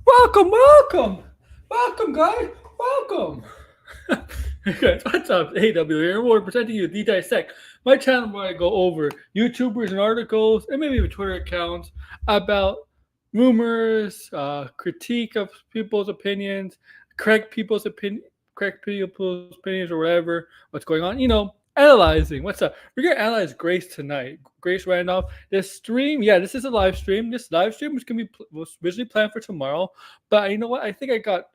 Welcome, guys. Welcome. Hey guys, what's up? AW here. We're presenting you the Dissect, my channel where I go over YouTubers and articles and maybe even Twitter accounts about rumors, critique of people's opinions, correct people's opinions or whatever. What's going on? Analyzing. What's up? We're gonna analyze Grace tonight. Grace Randolph. This stream, yeah, this is a live stream. This live stream was originally planned for tomorrow, but you know what? I think I got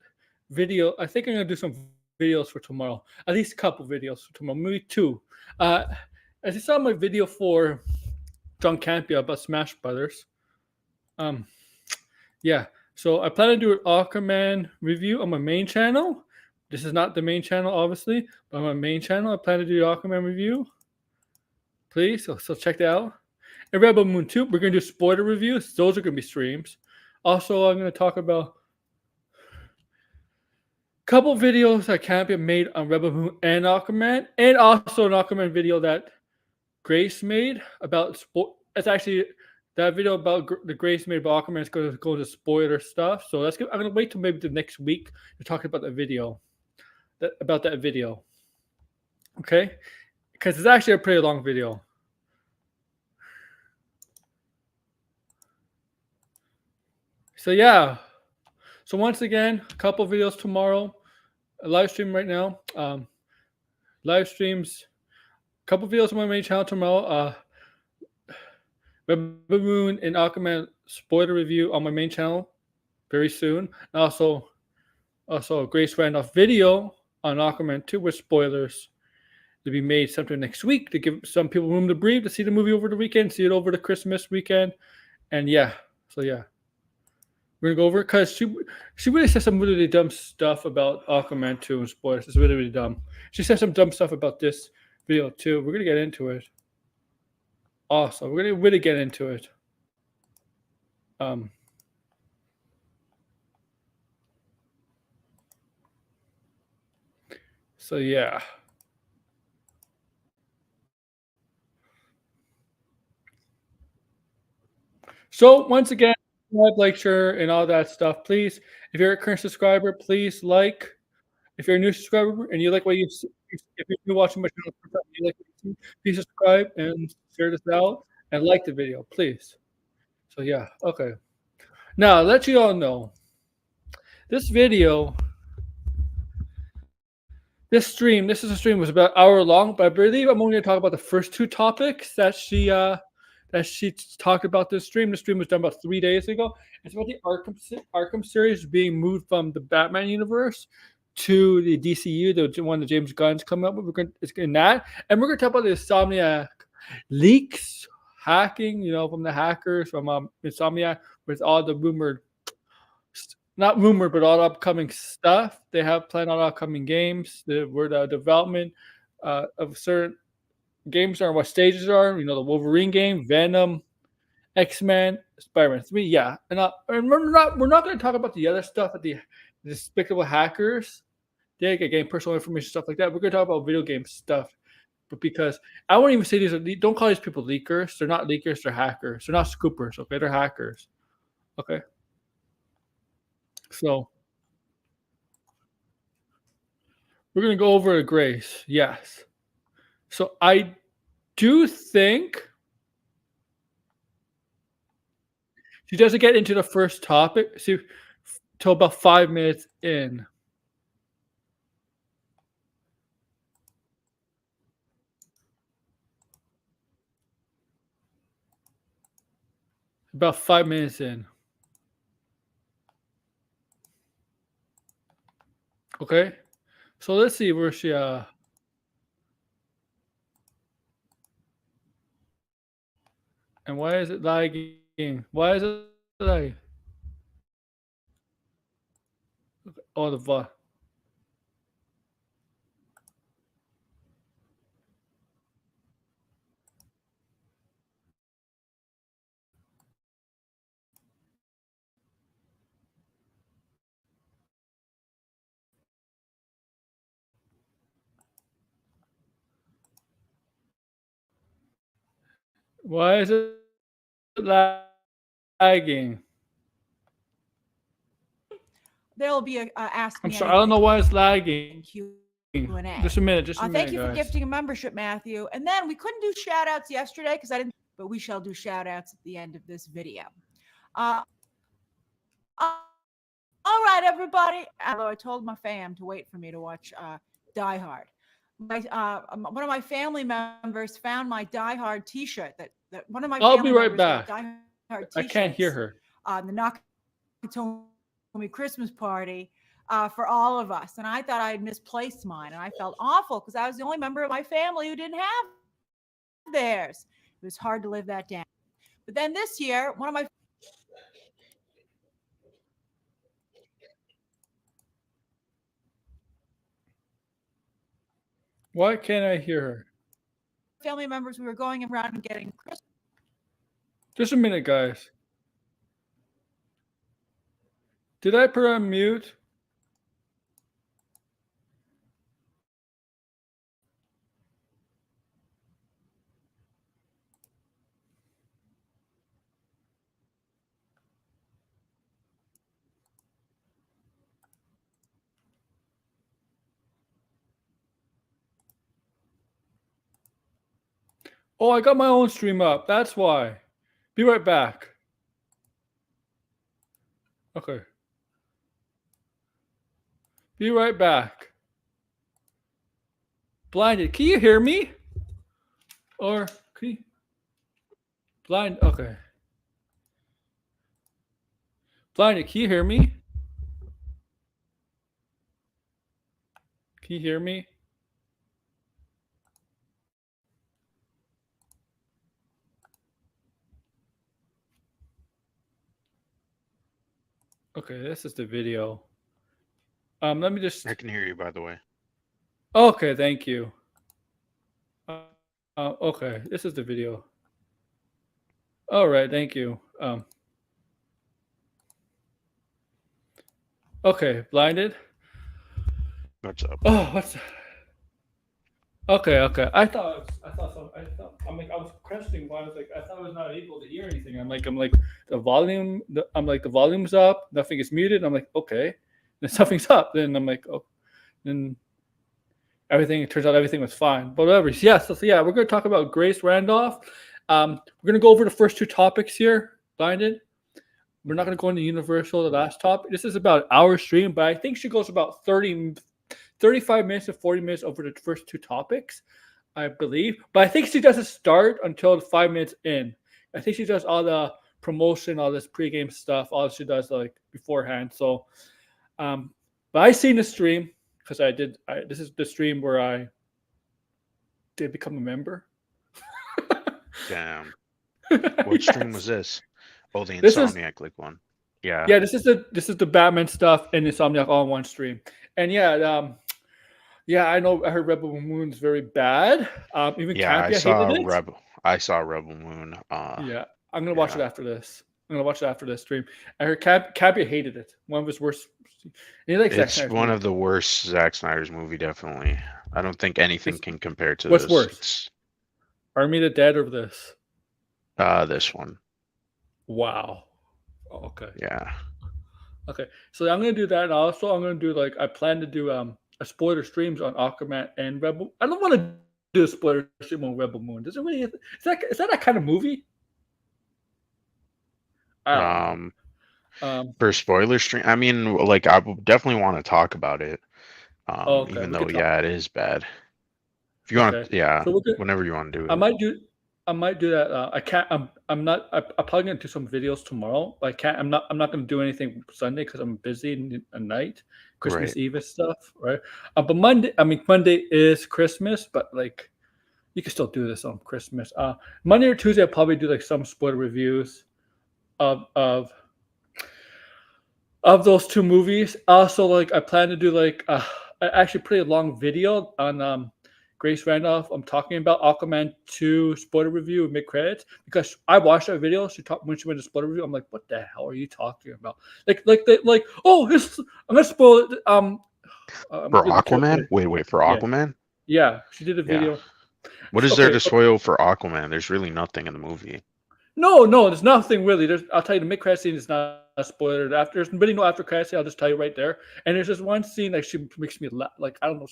video. I think I'm gonna do some videos for tomorrow. At least a couple videos for tomorrow, maybe two. Uh, as you saw my video for John Campia about Smash Brothers. Um, yeah. So I plan to do an Aquaman review on my main channel. This is not the main channel, obviously, but on my main channel, I plan to do the Aquaman review. Please, so check that out. And Rebel Moon 2, we're going to do spoiler reviews. Those are going to be streams. Also, I'm going to talk about a couple videos that can't be made on Rebel Moon and Aquaman, and also an Aquaman video that Grace made about it's actually that video about the Grace made about Aquaman is going to go to spoiler stuff. So I'm going to wait till maybe the next week to talk about the video, about that video. Okay, because it's actually a pretty long video. So yeah. So once again, a couple videos tomorrow. A live stream right now. Live streams. A couple videos on my main channel tomorrow. Rebel Moon and Aquaman spoiler review on my main channel very soon. And also a Grace Randolph video on Aquaman 2 with spoilers to be made sometime next week to give some people room to breathe, to see the movie over the weekend, see it over the Christmas weekend. And yeah, so yeah. We're gonna go over it because she really said some really dumb stuff about Aquaman 2 and spoilers. It's really, really dumb. She said some dumb stuff about this video too. We're gonna get into it. Awesome. We're gonna really get into it. So yeah. So once again, like, share, and all that stuff. Please, if you're a current subscriber, please like. If you're a new subscriber and you like what you see, if you're new watching my channel, you like what you see, please subscribe and share this out and like the video, please. So yeah, okay. Now, I'll let you all know, this video, this is a stream, was about an hour long, but I believe I'm only going to talk about the first two topics that she talked about this stream. The stream was done about 3 days ago. It's about the Arkham series being moved from the Batman universe to the DCU, the one that James Gunn's coming up with. It's in that, and we're going to talk about the Insomniac leaks, hacking, from the hackers from Insomniac, with all the not rumored, but all the upcoming stuff they have planned on upcoming games. Where the development of certain games are, what stages are. The Wolverine game, Venom, X-Men, Spider-Man 3. Yeah, and we're not going to talk about the other stuff at the despicable hackers. They gain personal information, stuff like that. We're going to talk about video game stuff. But because I won't even say don't call these people leakers. They're not leakers. They're hackers. They're not scoopers. Okay, they're hackers. Okay. So we're going to go over to Grace. Yes. So I do think she doesn't get into the first topic till about 5 minutes in. About 5 minutes in. Okay. So let's see where she and why is it lagging? Why is it lagging? Oh, the why is it lagging? there'll be a Ask Me I'm sorry. I don't know why it's lagging. Q&A. Just a minute. Just a minute, Thank you for guys. gifting a membership, Matthew. And then we couldn't do shout outs yesterday because I didn't, but we shall do shout outs at the end of this video. All right, everybody. Although I told my fam to wait for me to watch Die Hard. One of my family members found my Die Hard T-shirt. That one of my I'll family be right members got back. Die Hard I T-shirts. can't hear her. The Nakatomi Christmas party for all of us, and I thought I had misplaced mine, and I felt awful because I was the only member of my family who didn't have theirs. It was hard to live that down. But then this year, one of my Why can't I hear her? family members, we were going around and getting Christmas. Just a minute, guys. Did I put her on mute? Oh, I got my own stream up. That's why. Be right back. Okay. Be right back. Blinded. Can you hear me? Or can you? Blind. Okay. Blinded. Can you hear me? Can you hear me? Okay, this is the video. Let me just. I can hear you, by the way. Okay, thank you. Okay, this is the video. All right, thank you. Okay, blinded. What's up? Oh, what's? Okay. I thought I was questioning why I was like, I thought I was not able to hear anything. I'm like, the volume's up, nothing is muted. I'm like, okay, then something's up. Then I'm like, oh, then everything. It turns out everything was fine. But whatever. Yeah. So yeah, we're gonna talk about Grace Randolph. We're gonna go over the first two topics here. Blinded. We're not gonna go into Universal, the last topic. This is about our stream, but I think she goes about 35 minutes to 40 minutes over the first two topics, I believe. But I think she doesn't start until 5 minutes in. I think she does all the promotion, all this pregame stuff, all she does like beforehand. So, but I seen the stream because this is the stream where I did become a member. Damn. What stream was this? Oh, the Insomniac like one. Yeah. Yeah, this is the Batman stuff and Insomniac all in one stream. And yeah, I know. I heard Rebel Moon's very bad. Even Yeah, Cappy hated it. I saw Rebel Moon. Yeah, I'm gonna watch it after this. I'm gonna watch it after this stream. I heard Cappy hated it. One of his worst. He likes It's Zack one of the worst Zack Snyder's movie, definitely. I don't think anything can compare to what's this. worse? It's, Army of the Dead or this? this one. Wow. Oh, okay. Yeah. Okay. So I'm gonna do that, and also I'm gonna do I plan to do a spoiler streams on Aquaman and Rebel. I don't want to do a spoiler stream on Rebel Moon. Does it really? Is that kind of movie? For spoiler stream, I mean, like I would definitely want to talk about it. Okay, even though it is bad. If you want, yeah. So whenever you want to do it. I might do that. I can't. I'm not. I'm probably gonna do some videos tomorrow. I can't. I'm not gonna do anything Sunday because I'm busy at night. Christmas Eve and stuff, right? But Monday. I mean, Monday is Christmas, but you can still do this on Christmas. Monday or Tuesday, I'll probably do some spoiler reviews of those two movies. Also, I plan to do actually pretty long video on Grace Randolph. I'm talking about Aquaman 2 spoiler review and mid credits because I watched that video. When she went to spoiler review, I'm like, what the hell are you talking about? Oh, I'm gonna spoil it. For Aquaman? Wait, for Aquaman? Yeah, she did a video. Yeah. What is there to spoil for Aquaman? There's really nothing in the movie. No, there's nothing really. I'll tell you, the mid credit scene is not spoiler. After there's really no after credits, I'll just tell you right there. And there's this one scene like she makes me laugh. Like I don't know,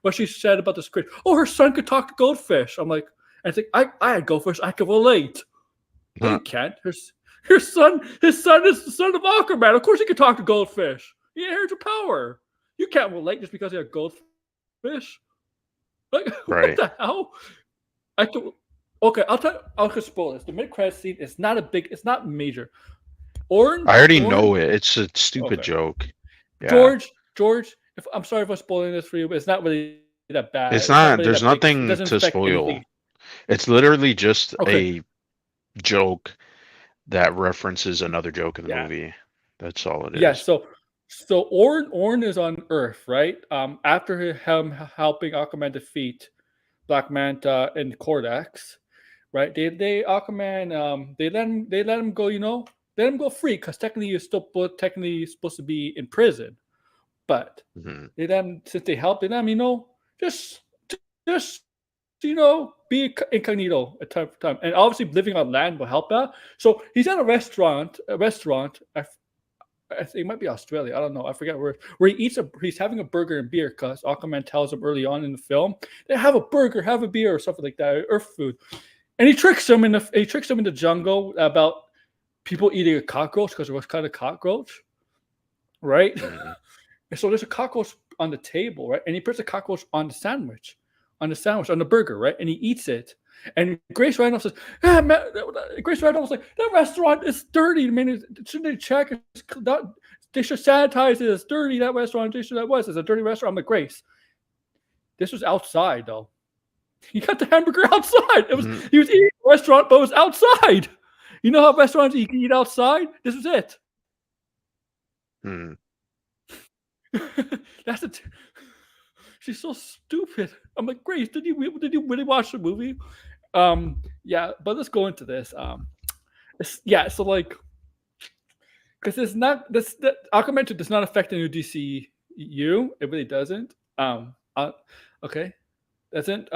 what she said about this crit. Oh, her son could talk to goldfish. I'm like, and it's like I had goldfish. I could relate. No, you can't. His son is the son of Aquaman. Of course, he could talk to goldfish. He inherits a power. You can't relate just because he had goldfish. Like Right. what the hell? Okay, I'll just spoil this. The mid-credit scene is not it's not major. I already know it. It's a stupid Okay. joke. Yeah. George, I'm sorry if I'm spoiling this for you, but it's not really that bad. It's not. really There's that big. It nothing doesn't to affect spoil. anything. It's literally just Okay. a joke that references another joke in the Yeah. movie. That's all it is. Yeah. So Orn is on Earth, right? After him helping Aquaman defeat Black Manta and Cordax, right? They Aquaman they let him go. Let him go free because technically you're still supposed to be in prison, but Mhm. they let him, since they helped him, just be incognito at time for time, and obviously living on land will help out. So he's at a restaurant. I think it might be Australia. I don't know. I forget where he's having a burger and beer because Aquaman tells him early on in the film, they have a burger, have a beer, or something like that, Earth food. And he tricks him in the jungle about people eating a cockroach because there was kind of cockroach, right? Mhm. And so there's a cockroach on the table, right? And he puts a cockroach on the sandwich, on the burger, right? And he eats it. And Grace Randolph says, Grace Randolph was like, that restaurant is dirty. I mean, shouldn't they check? They should sanitize it. It's dirty, that restaurant. It's a dirty restaurant. I'm like, Grace, this was outside, though. He got the hamburger outside. He was eating at a restaurant, but it was outside. You know how restaurants you can eat outside? This was it. Hmm. She's so stupid. I'm like, Grace, did you really watch the movie? Yeah, but let's go into this. So like, because it's not this Aquaman does not affect the new DCU. It really doesn't. Okay, doesn't.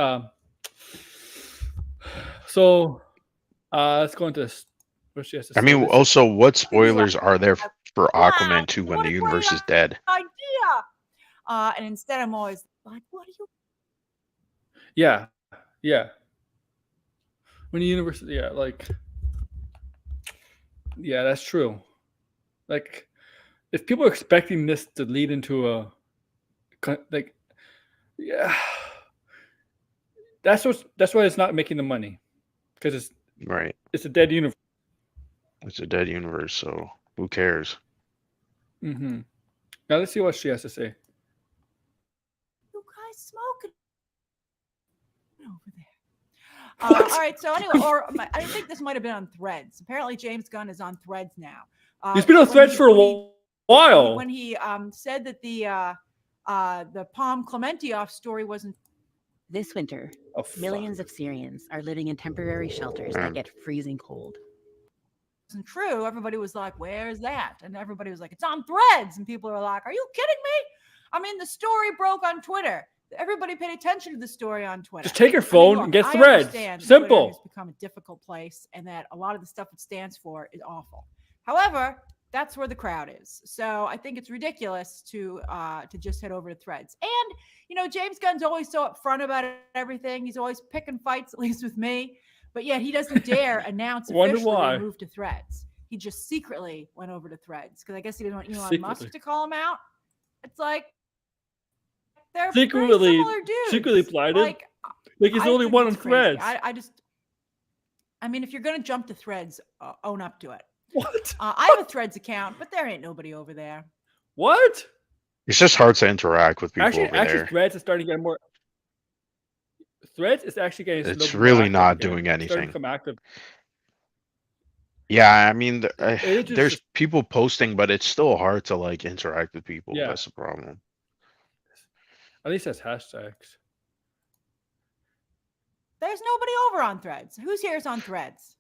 So, let's go into this. What she has to I say. mean, This is- also, what spoilers are there for Aquaman 2 when what the a universe great is dead? idea. And instead, I'm always like, what are you? yeah. When the universe, that's true. Like, if people are expecting this to lead into that's why it's not making the money, because Right. it's a dead universe. It's a dead universe, so who cares? Mm-hmm. Now let's see what she has to say. You guys smoking over there? All right. So anyway, I think this might have been on Threads. Apparently, James Gunn is on Threads now. He's been on Threads for a while. When he said that the Palm Clementieff story wasn't. This winter, millions of Syrians are living in temporary shelters that get freezing cold. Wasn't true. Everybody was like, "Where's that?" And everybody was like, "It's on Threads." And people are like, "Are you kidding me?" I mean, the story broke on Twitter. Everybody paid attention to the story on Twitter. Just take your phone and get Threads. Simple. It's become a difficult place, and that a lot of the stuff it stands for is awful. However, that's where the crowd is. So I think it's ridiculous to just head over to Threads. And James Gunn's always so upfront about everything. He's always picking fights, at least with me. But yet he doesn't dare announce officially they moved to Threads. He just secretly went over to Threads because I guess he didn't want Elon Musk to call him out. It's like they're secretly similar dudes. Secretly blighted. Like he's the only one on Threads. I mean, if you're gonna jump to Threads, own up to it. What? I have a Threads account, but there ain't nobody over there. What? It's just hard to interact with people over there. Actually, Threads is starting to get more. Threads is actually getting. It's really not doing anything. Become active. Yeah, I mean, there's people posting, but it's still hard to interact with people. Yeah. That's the problem. At least that's hashtags. There's nobody over on Threads. Who's here is on Threads?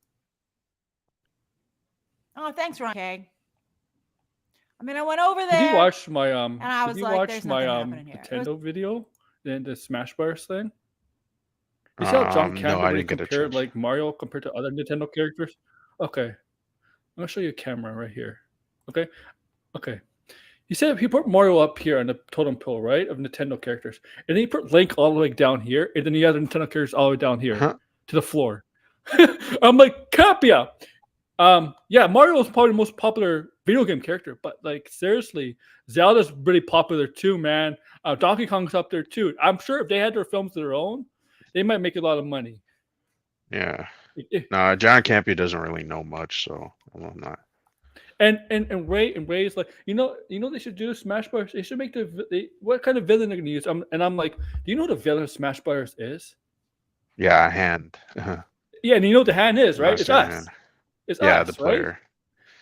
Oh, thanks, Ron. Okay. I mean, I went over there. Did you watch my and I was like, "There's nothing happening here." Nintendo video, the Smash Bros thing? You see how John Campbell compared Mario compared to other Nintendo characters? Okay. gonna show you a camera right here. Okay. Okay. You said he put Mario up here on the totem pole, right, of Nintendo characters, and then he put Link all the way down here, and then you have the Nintendo characters all the way down here Huh? to the floor. I'm like, Capia. Yeah, Mario is probably the most popular video game character, but like seriously, Zelda's really popular too, man. Donkey Kong's up there too. I'm sure if they had their films of their own, they might make a lot of money. Yeah. If- No, John Campea doesn't really know much, so I'm not. And Ray's like, they should do Smash Brothers. They should make what kind of villain they're gonna use. I'm like, do you know what the villain of Smash Brothers is? Yeah, hand. Yeah, and you know what the hand is, right? It's Master us. Hand. It's Yeah, us, the right? player.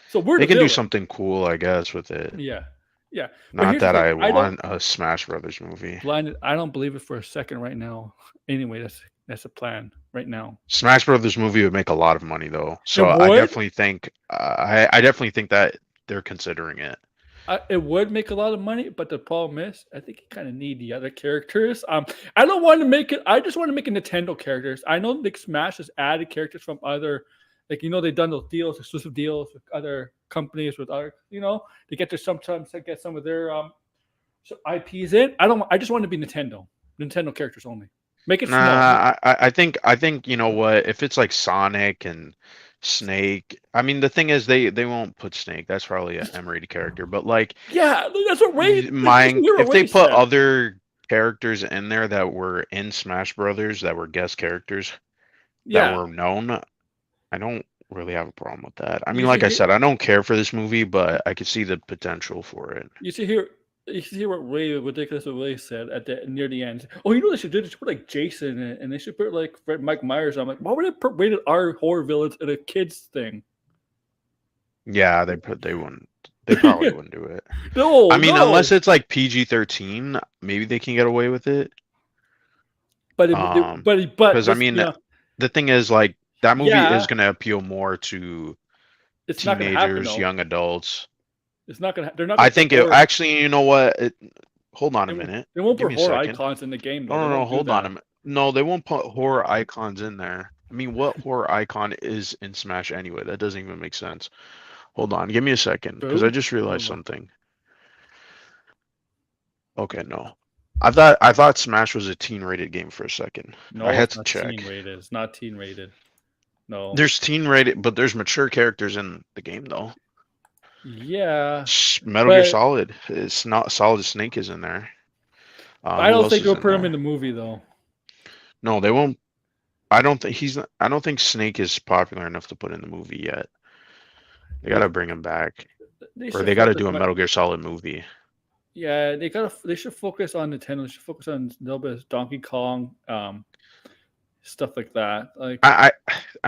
So we're They the can do villain. something cool, I guess, with it. Yeah, yeah. But Not here's the that I thing, don't- want a Smash Brothers movie. blinded. I don't believe it for a second right now. Anyway, that's a plan right now. Smash Brothers movie would make a lot of money though, so It I would? definitely think I definitely think that they're considering it. It would make a lot of money, but the problem is, I think you kind of need the other characters. I don't want to make it. I just want to make it Nintendo characters. I know Nick Smash has added characters from other, like they've done those deals, exclusive deals with other companies, with other, they get to sometimes get some of their IPs in. I just want to be Nintendo characters only. Make it small. Nah, I think you know what? If it's like Sonic and Snake, I mean the thing is they won't put Snake. That's probably an M-rated character. But like Yeah, that's what Ray. if they put other characters in there that were in Smash Brothers that were guest characters that were known, I don't really have a problem with that. I mean, like I said, I don't care for this movie, but I could see the potential for it. You see here what Ray ridiculous what Ray said near the end. Oh, they should do? They should put like Jason in it, and they should put like Mike Myers. I'm like, why would they put rated R horror villains in a kids thing? Yeah, they wouldn't. They probably wouldn't do it. No, I mean, no. unless it's like PG-13, maybe they can get away with it. But because I mean, the thing is, like that movie is going to appeal more to it's not gonna happen, teenagers, though. young adults. It's not gonna. They're not. I think it actually. You know what? Hold on a minute. They won't Give put me a horror second. icons in the game. Though. No. Hold on a minute. No, they won't put horror icons in there. I mean, what horror icon is in Smash anyway? That doesn't even make sense. Hold on. Give me a second, because I just realized something. Okay, no. I thought Smash was a teen-rated game for a second. No, I had it's to not check. Teen-rated. It's not teen-rated. No. There's teen-rated, but there's mature characters in the game though. Yeah. Metal Gear Solid. It's not Solid Snake is in there. I don't think they'll put him in the movie though. No, they won't. I don't think Snake is popular enough to put in the movie yet. They gotta bring him back, or they gotta do a Metal Gear Solid movie. Yeah, they should focus on Nintendo. They should focus on a little bit of Donkey Kong, stuff like that. Like I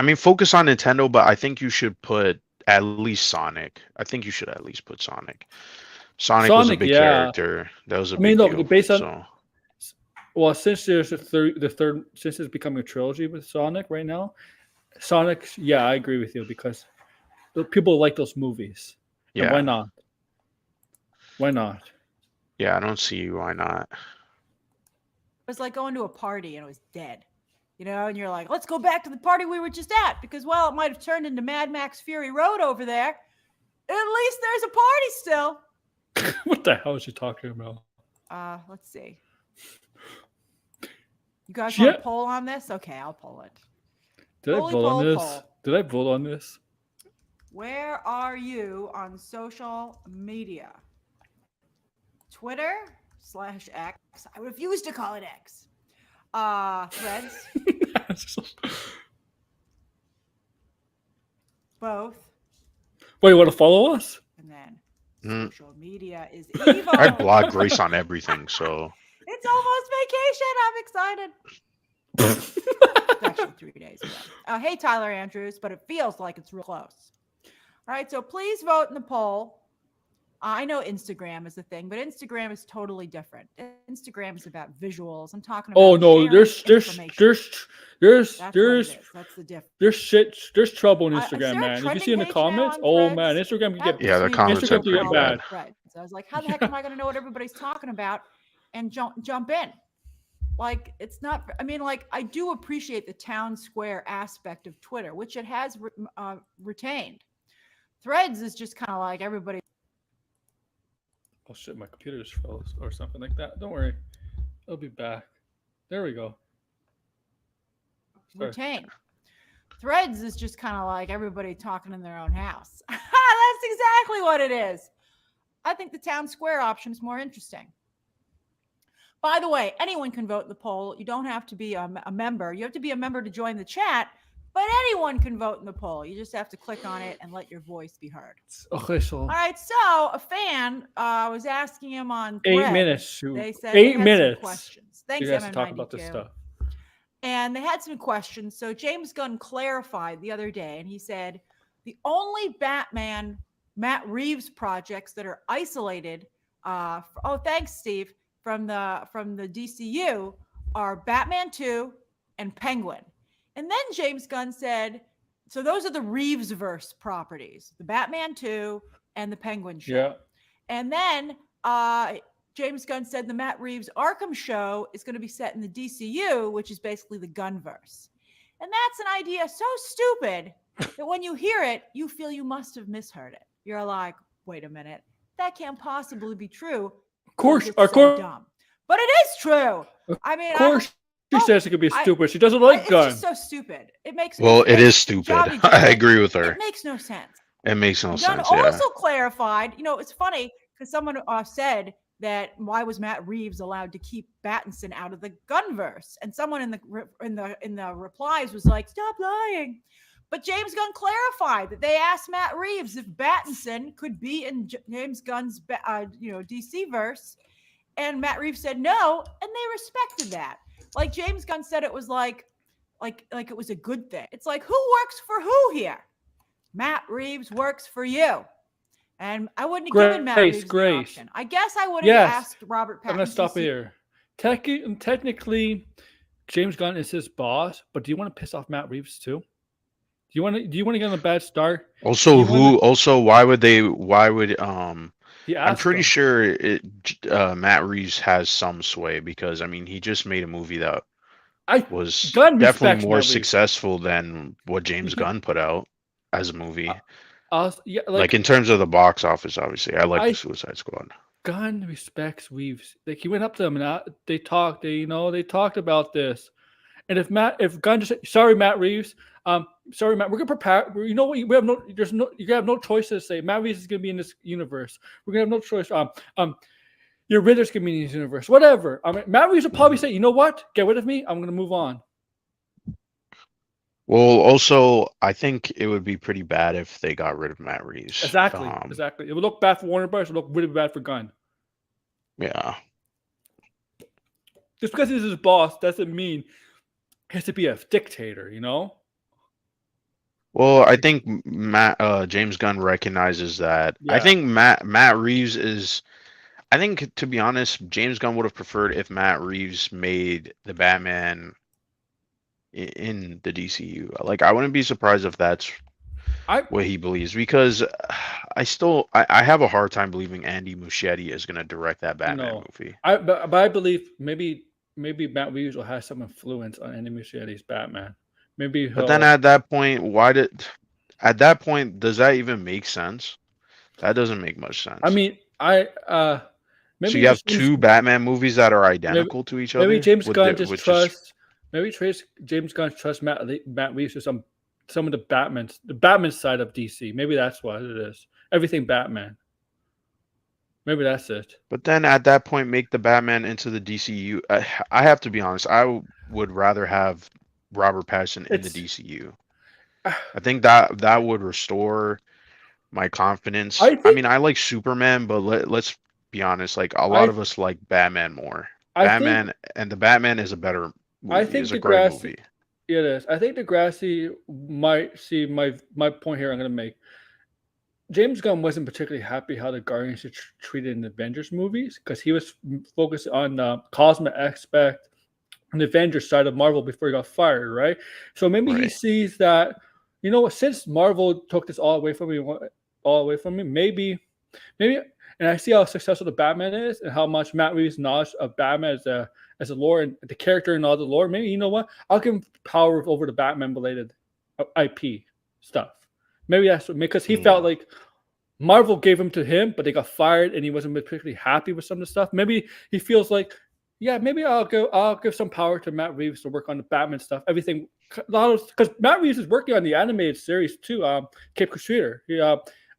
mean, focus on Nintendo, but I think you should put at least Sonic. I think you should at least put Sonic. Sonic was a big character. That was a big deal. Based on well, since there's the third, since it's becoming a trilogy with Sonic right now, Sonic. Yeah, I agree with you because people like those movies. Yeah, and why not? Why not? Yeah, I don't see why not. It was like going to a party and it was dead, and you're like, let's go back to the party we were just at because, well, it might have turned into Mad Max Fury Road over there. At least there's a party still. What the hell is she talking about? Let's see. You guys want to poll on this? Okay, I'll poll it. Did I vote on this? Did I vote on this? Where are you on social media? Twitter/X. I refuse to call it X. Threads. Both. Wait, you want to follow us? And then social media is evil. I blog Grace on everything, so. It's almost vacation. I'm excited. It's actually 3 days ago. Hey, Tyler Andrews, but it feels like it's real close. All right, so please vote in the poll. I know Instagram is a thing, but Instagram is totally different. Instagram is about visuals. I'm talking about. Oh no, there's That's the difference. There's trouble on Instagram, man. If you see in the comments, oh man, Instagram can get the comments are pretty bad. Right. So I was like, how the heck am I going to know what everybody's talking about and jump in? Like, it's not. I mean, like, I do appreciate the town square aspect of Twitter, which it has retained Threads is just kind of like everybody. Oh shit, my computer just froze or something like that. Don't worry, it'll be back. There we go. Sorry. Routine. Threads is just kind of like everybody talking in their own house. That's exactly what it is. I think the town square option is more interesting. By the way, anyone can vote in the poll. You don't have to be a member. You have to be a member to join the chat, but anyone can vote in the poll. You just have to click on it and let your voice be heard. It's official. All right. So a fan was asking him on Threads. 8 minutes. Shoot. They said 8 they had some minutes. questions. Thanks, You guys to talk MM92. about this stuff. And they had some questions. So James Gunn clarified the other day, and he said the only Batman Matt Reeves projects that are isolated. Thanks, Steve. From the DCU are Batman 2 and Penguin. And then James Gunn said, so those are the Reeves-verse properties, the Batman 2 and the Penguin show. Yeah. And then James Gunn said the Matt Reeves Arkham show is going to be set in the DCU, which is basically the Gunverse. And that's an idea so stupid that when you hear it, you feel you must have misheard it. You're like, wait a minute, that can't possibly be true. Of course, it's of so course, dumb. But it is true. I mean, of course, she says it could be stupid. She doesn't like it's Gunn. just so stupid. It makes it is stupid. Johnny I agree with her. It makes no sense. It makes no Gunn sense. Yeah. also clarified. It's funny because someone said that why was Matt Reeves allowed to keep Pattinson out of the Gunverse? And someone in the replies was like, "Stop lying." But James Gunn clarified that they asked Matt Reeves if Pattinson could be in James Gunn's DC verse, and Matt Reeves said no, and they respected that. Like James Gunn said, it was like it was a good thing. It's like, who works for who here? Matt Reeves works for you. And I wouldn't have given Matt Reeves the option. I guess I would have asked Robert Pattinson. I'm going to stop here. Technically, James Gunn is his boss, but do you want to piss off Matt Reeves too? Do you want to get on a bad start? Why would I'm pretty him. sure Matt Reeves has some sway because he just made a movie that was definitely more successful than what James Gunn put out as a movie. Like in terms of the box office, obviously, I like the Suicide Squad. Gunn respects Reeves. Like he went up to him and they talked. They talked about this. And if Gunn just said, "Sorry, Matt Reeves, sorry, Matt, we're gonna prepare. You know what? You have no choice to say. Matt Reeves is gonna be in this universe. We're gonna have no choice. Your Ritter's gonna be in this universe. Whatever. Matt Reeves will probably say, you know what? Get rid of me. I'm gonna move on. Well, also, I think it would be pretty bad if they got rid of Matt Reeves. Exactly. It would look bad for Warner Bros. It would look really bad for Gunn. Yeah. Just because he's his boss doesn't mean he has to be a dictator, Well, I think James Gunn recognizes that. Yeah. I think Matt Reeves is. I think, to be honest, James Gunn would have preferred if Matt Reeves made the Batman in the DCU. Like, I wouldn't be surprised if that's what he believes, because I have a hard time believing Andy Muschietti is going to direct that Batman movie. But I believe maybe Matt Reeves will have some influence on Andy Muschietti's Batman. But then at that point, does that even make sense? That doesn't make much sense. Maybe so you have two Batman movies that are identical to each other. Maybe James Gunn James Gunn trusts Matt Reeves to some of the Batman side of DC. Maybe that's what it is. Everything Batman. Maybe that's it. But then at that point, make the Batman into the DCU. I have to be honest. I would rather have Robert Pattinson in the DCU. I think that would restore my confidence. I like Superman, but let's be honest. Like a lot of us like Batman more. The Batman is a better movie. I think it's a great movie. It is. I think Degrassi might see my point here. I'm going to make. James Gunn wasn't particularly happy how the Guardians are treated in the Avengers movies because he was focused on the cosmic aspect and the Avengers side of Marvel before he got fired, right? So maybe he sees that, since Marvel took this all away from me, maybe, and I see how successful the Batman is and how much Matt Reeves' knowledge of Batman as a lore and the character and all the lore. Maybe, I'll give him power over the Batman related IP stuff. Maybe that's because he felt like Marvel gave him to him, but they got fired, and he wasn't particularly happy with some of the stuff. Maybe he feels like, yeah, maybe I'll give some power to Matt Reeves to work on the Batman stuff. Everything, because Matt Reeves is working on the animated series too. Cape Crusader.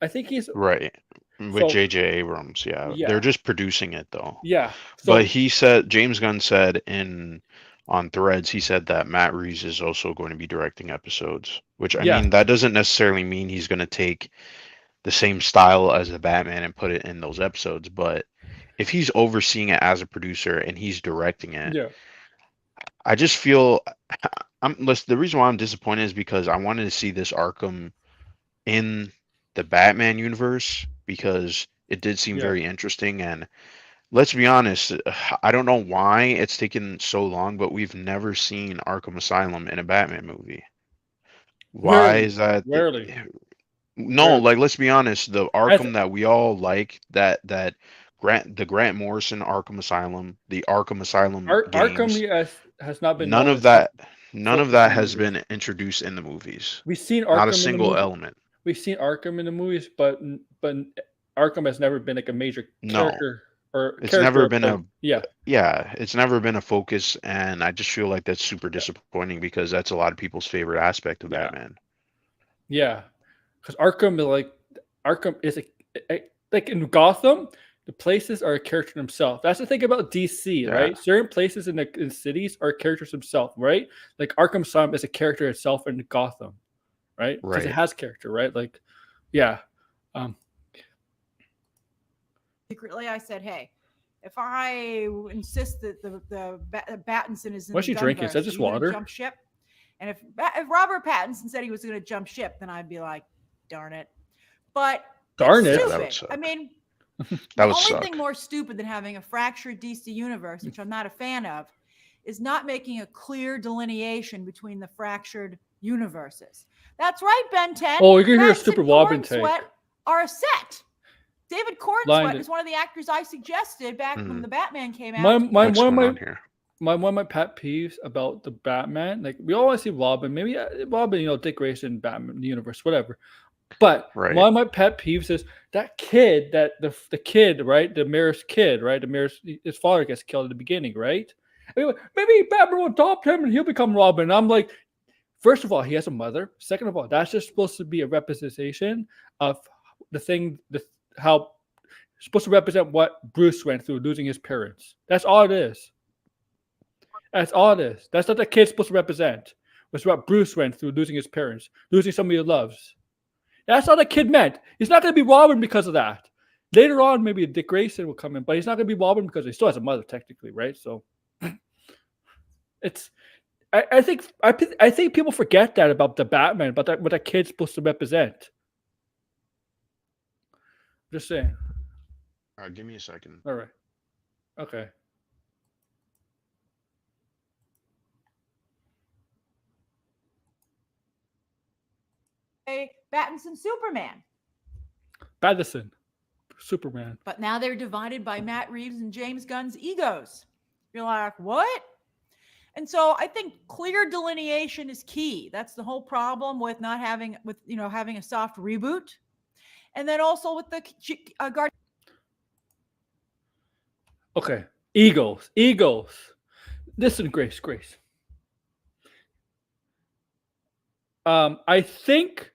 I think he's right with so, J.J. Abrams. Yeah, they're just producing it though. Yeah, but he said James Gunn said on Threads, he said that Matt Reeves is also going to be directing episodes. Which I mean, that doesn't necessarily mean he's going to take the same style as the Batman and put it in those episodes, but if he's overseeing it as a producer and he's directing it, I just feel the reason why I'm disappointed is because I wanted to see this Arkham in the Batman universe because it did seem very interesting. And let's be honest, I don't know why it's taken so long, but we've never seen Arkham Asylum in a Batman movie. Why is that? Rarely. No, like let's be honest, the Arkham that we all like, the Grant Morrison Arkham Asylum, the Arkham Asylum games, Arkham has not been. None of that has been introduced in the movies. We've seen Arkham not a single element. We've seen Arkham in the movies, but Arkham has never been like a major character. It's never been it's never been a focus, and I just feel like that's super disappointing because that's a lot of people's favorite aspect of Batman. Yeah. Because Arkham is like in Gotham, the places are a character themselves. That's the thing about DC, right? Certain places in cities are characters themselves, right? Like Arkham Asylum is a character itself in Gotham, right? Because it has character, right? Like, yeah. Secretly, I said, "Hey, if I insist that the Pattinson is in what's she drinking? Is that just water? Jump ship." And if Robert Pattinson said he was going to jump ship, then I'd be like, darn it. But darn it. Stupid. I mean, the only thing more stupid than having a fractured DC universe, which I'm not a fan of, is not making a clear delineation between the fractured universes. That's right, Ben 10. Oh, you're going to hear a stupid Wobbin take. Are a set. David Cornsweet is one of the actors I suggested back when the Batman came out. One of my pet peeves about the Batman, like we always see Robin, maybe Robin, Dick Grayson, Batman, the universe, whatever. But one of my pet peeves is that kid, that the kid, right, the mayor's kid, right, his father gets killed at the beginning, right? Maybe Batman will adopt him and he'll become Robin. And I'm like, first of all, he has a mother. Second of all, that's just supposed to be a representation of how it's supposed to represent what Bruce went through losing his parents. That's all it is. That's all it is. That's what the kid's supposed to represent. Was what Bruce went through losing his parents, losing somebody he loves. That's all the kid meant. He's not going to be Robin because of that. Later on, maybe Dick Grayson will come in, but he's not going to be Robin because he still has a mother, technically, right? So it's. I think people forget that about the Batman, about what that kid's supposed to represent. Just saying. All right, give me a second. All right. Okay. Pattinson Superman. Pattinson Superman. But now they're divided by Matt Reeves and James Gunn's egos. You're like, what? And so I think clear delineation is key. That's the whole problem with not having having a soft reboot. And then also with the Guardian. Okay. Egos. Listen, Grace. I think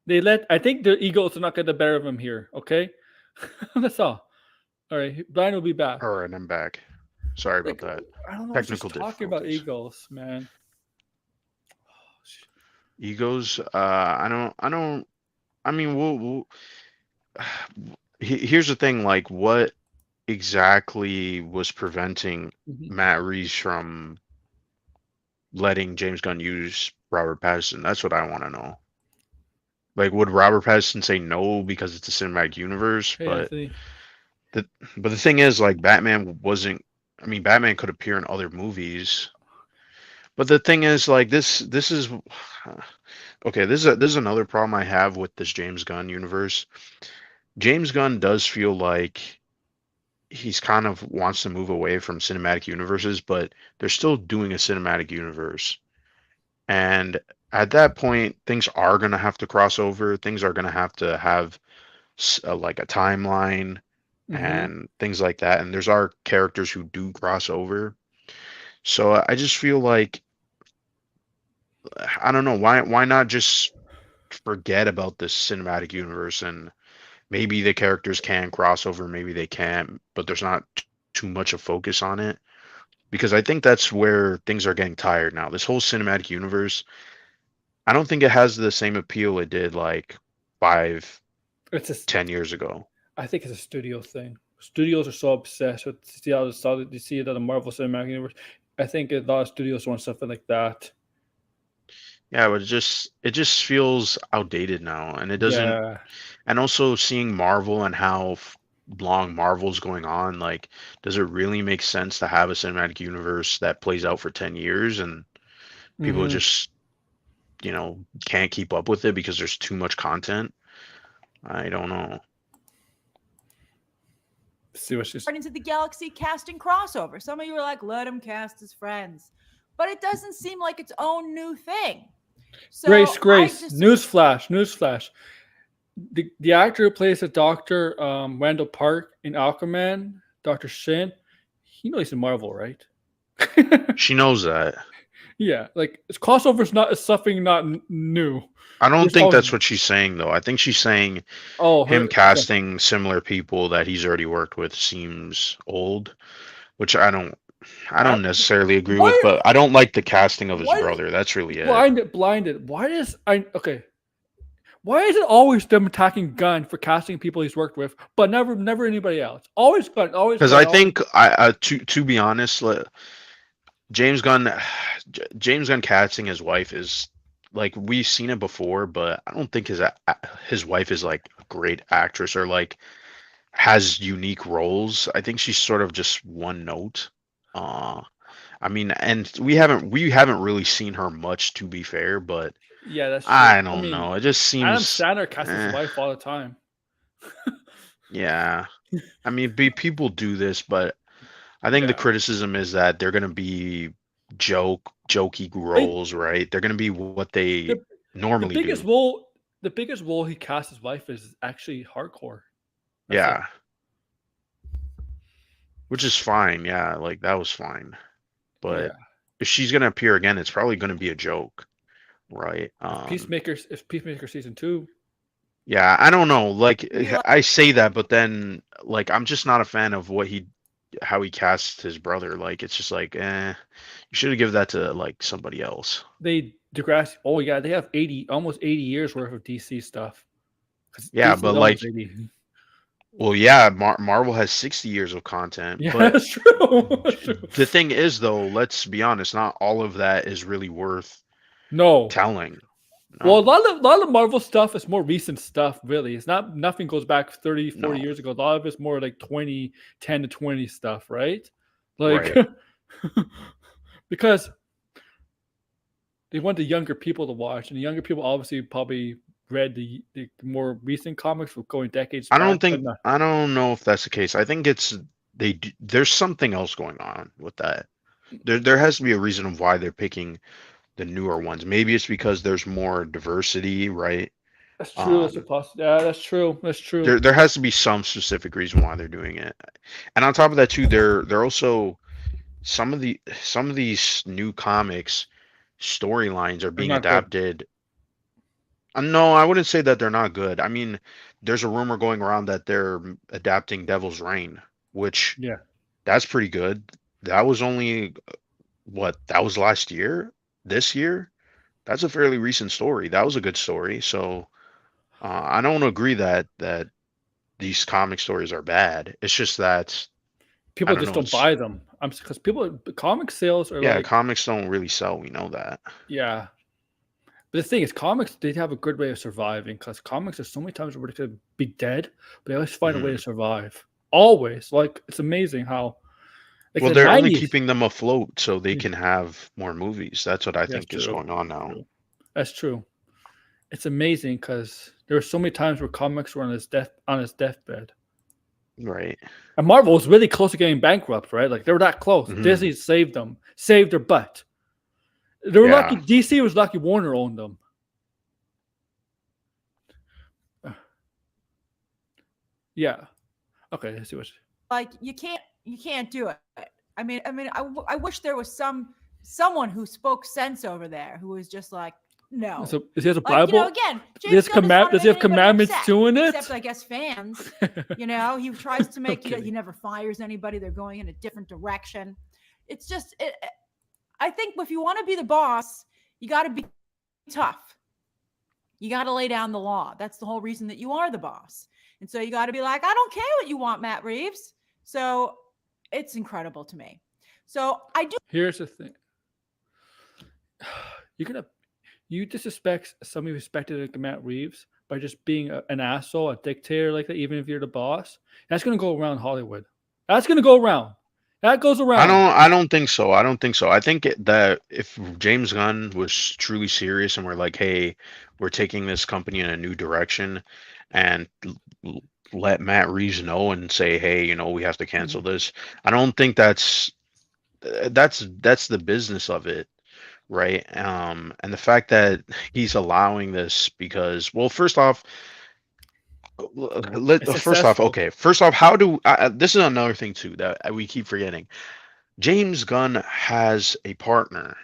the egos are not getting the better of him here. Okay. That's all. All right. Brian will be back. All right. I'm back. Sorry about that. I don't know. Technical talking about egos, man. Egos. I mean, we'll here's the thing. Like, what exactly was preventing Matt Reeves from letting James Gunn use Robert Pattinson? That's what I want to know. Like, would Robert Pattinson say no because it's a cinematic universe? Hey, but the thing is, like, Batman could appear in other movies. But the thing is, like, this is okay. This is another problem I have with this James Gunn universe. James Gunn does feel like he's kind of wants to move away from cinematic universes, but they're still doing a cinematic universe. And at that point, things are gonna have to cross over. Things are gonna have to have like a timeline Mm-hmm. and things like that. And there's our characters who do cross over. So I just feel like I don't know why not just forget about this cinematic universe and maybe the characters can cross over, maybe they can't, but there's not too much of focus on it because I think that's where things are getting tired now. This whole cinematic universe, I don't think it has the same appeal it did like five, It's just, 10 years ago. I think it's a studio thing. Studios are so obsessed with you see it on the Marvel Cinematic Universe. I think a lot of studios want something like that. Yeah, but it just feels outdated now, and it doesn't. Yeah. And also seeing Marvel and how long Marvel's going on, like, does it really make sense to have a cinematic universe that plays out for 10 years and people Mm-hmm. just, can't keep up with it because there's too much content? I don't know. See what she's. Into the Galaxy casting crossover. Some of you are like, let him cast his friends. But it doesn't seem like its own new thing. So Grace. I just, Newsflash. The actor who plays the Doctor, Randall Park in Aquaman, Dr. Shin, he knows he's in Marvel, right? She knows that. Yeah, like it's crossover's not something not new. I don't There's think always- that's what she's saying though. I think she's saying Oh, him casting similar people that he's already worked with seems old, which I don't necessarily agree with, Why- but I don't like the casting of his why- brother. That's really it. blinded. Why is it always them attacking Gunn for casting people he's worked with, but never anybody else? Always Gunn. Always. Because Gunn, I think to be honest, James Gunn casting his wife is like we've seen it before, but I don't think his wife is like a great actress or like has unique roles. I think she's sort of just one note. I mean, and we haven't really seen her much, to be fair, but Yeah, that's true. I don't know. It just Adam seems Sandler casts his wife all the time. yeah. I mean, people do this, but I think the Yeah. criticism is that they're gonna be jokey roles, right? They're gonna be what they The normally biggest do. role he cast his wife is actually hardcore. That's Yeah. Which is fine, yeah, like that was fine. But Yeah. if she's gonna appear again, it's probably gonna be a joke, right? If Peacemaker season 2. Yeah, I don't know. Like Yeah. I say that, but then like I'm just not a fan of how he cast his brother. Like it's just like, you should have given that to like somebody else. Degrassi. Oh yeah, they have almost 80 years worth of DC stuff. 'Cause Yeah, DC but is like, almost 80. well, yeah, Marvel has 60 years of content, Yeah, but that's true. That's true. the thing is, though, let's be honest, not all of that is really worth No. telling. Well, a No. lot of Marvel stuff is more recent stuff, really. It's not nothing goes back 30, 40 No. years ago. A lot of it's more like 10 to 20 stuff, right? Like Right. because they want the younger people to watch, and the younger people obviously probably read the more recent comics going decades I back. don't but think not- I don't know if that's the case. I think there's something else going on with that. There has to be a reason of why they're picking the newer ones. Maybe it's because there's more diversity, right? That's true. That's yeah, that's true. That's true. There has to be some specific reason why they're doing it. And on top of that too, they're also some of these new comics storylines are being not good. adapted. No, I wouldn't say that they're not good. I mean, there's a rumor going around that they're adapting Devil's Reign, which Yeah. that's pretty good. That was only that was last year. This year, that's a fairly recent story. That was a good story. So I don't agree that these comic stories are bad. It's just that People don't just know, don't buy them. Because comic sales are yeah, like comics don't really sell. We know that. yeah. But the thing is, comics they have a good way of surviving because comics there's so many times where they could be dead, but they always find a way to survive. Always, like it's amazing how. Like Well, the they're only 90s keeping them afloat so they Yeah. can have more movies. That's what I think is true. going on now. That's true. It's amazing because there were so many times where comics were on his deathbed. Right. And Marvel was really close to getting bankrupt, right? Like they were that close. Mhm. Disney saved them, saved their butt. They were Yeah. lucky. DC was lucky Warner owned them. Yeah. Okay. Let's see what's. Like you can't do it. I mean, I wish there was someone who spoke sense over there who was just like, no. So is he has a Like, Bible? again, Does James Gunn doesn't wanna he have make anybody commandments upset, doing it? except I guess fans. He tries to make Okay. he never fires anybody. They're going in a different direction. It's just I think if you want to be the boss, you got to be tough. You got to lay down the law. That's the whole reason that you are the boss. And so you got to be like, I don't care what you want, Matt Reeves. So it's incredible to me. So I do. Here's the thing. You disrespect somebody respected like Matt Reeves by just being an asshole, a dictator like that, even if you're the boss. That's gonna go around Hollywood. That's gonna go around. That goes around. I don't think so. I don't think so. I think that if James Gunn was truly serious and we're like, hey, we're taking this company in a new direction, and let Matt Reeves know and say, hey, we have to cancel this. I don't think that's the business of it, right? And the fact that he's allowing this because, well, first off, how do this is another thing too that we keep forgetting. James Gunn has a partner,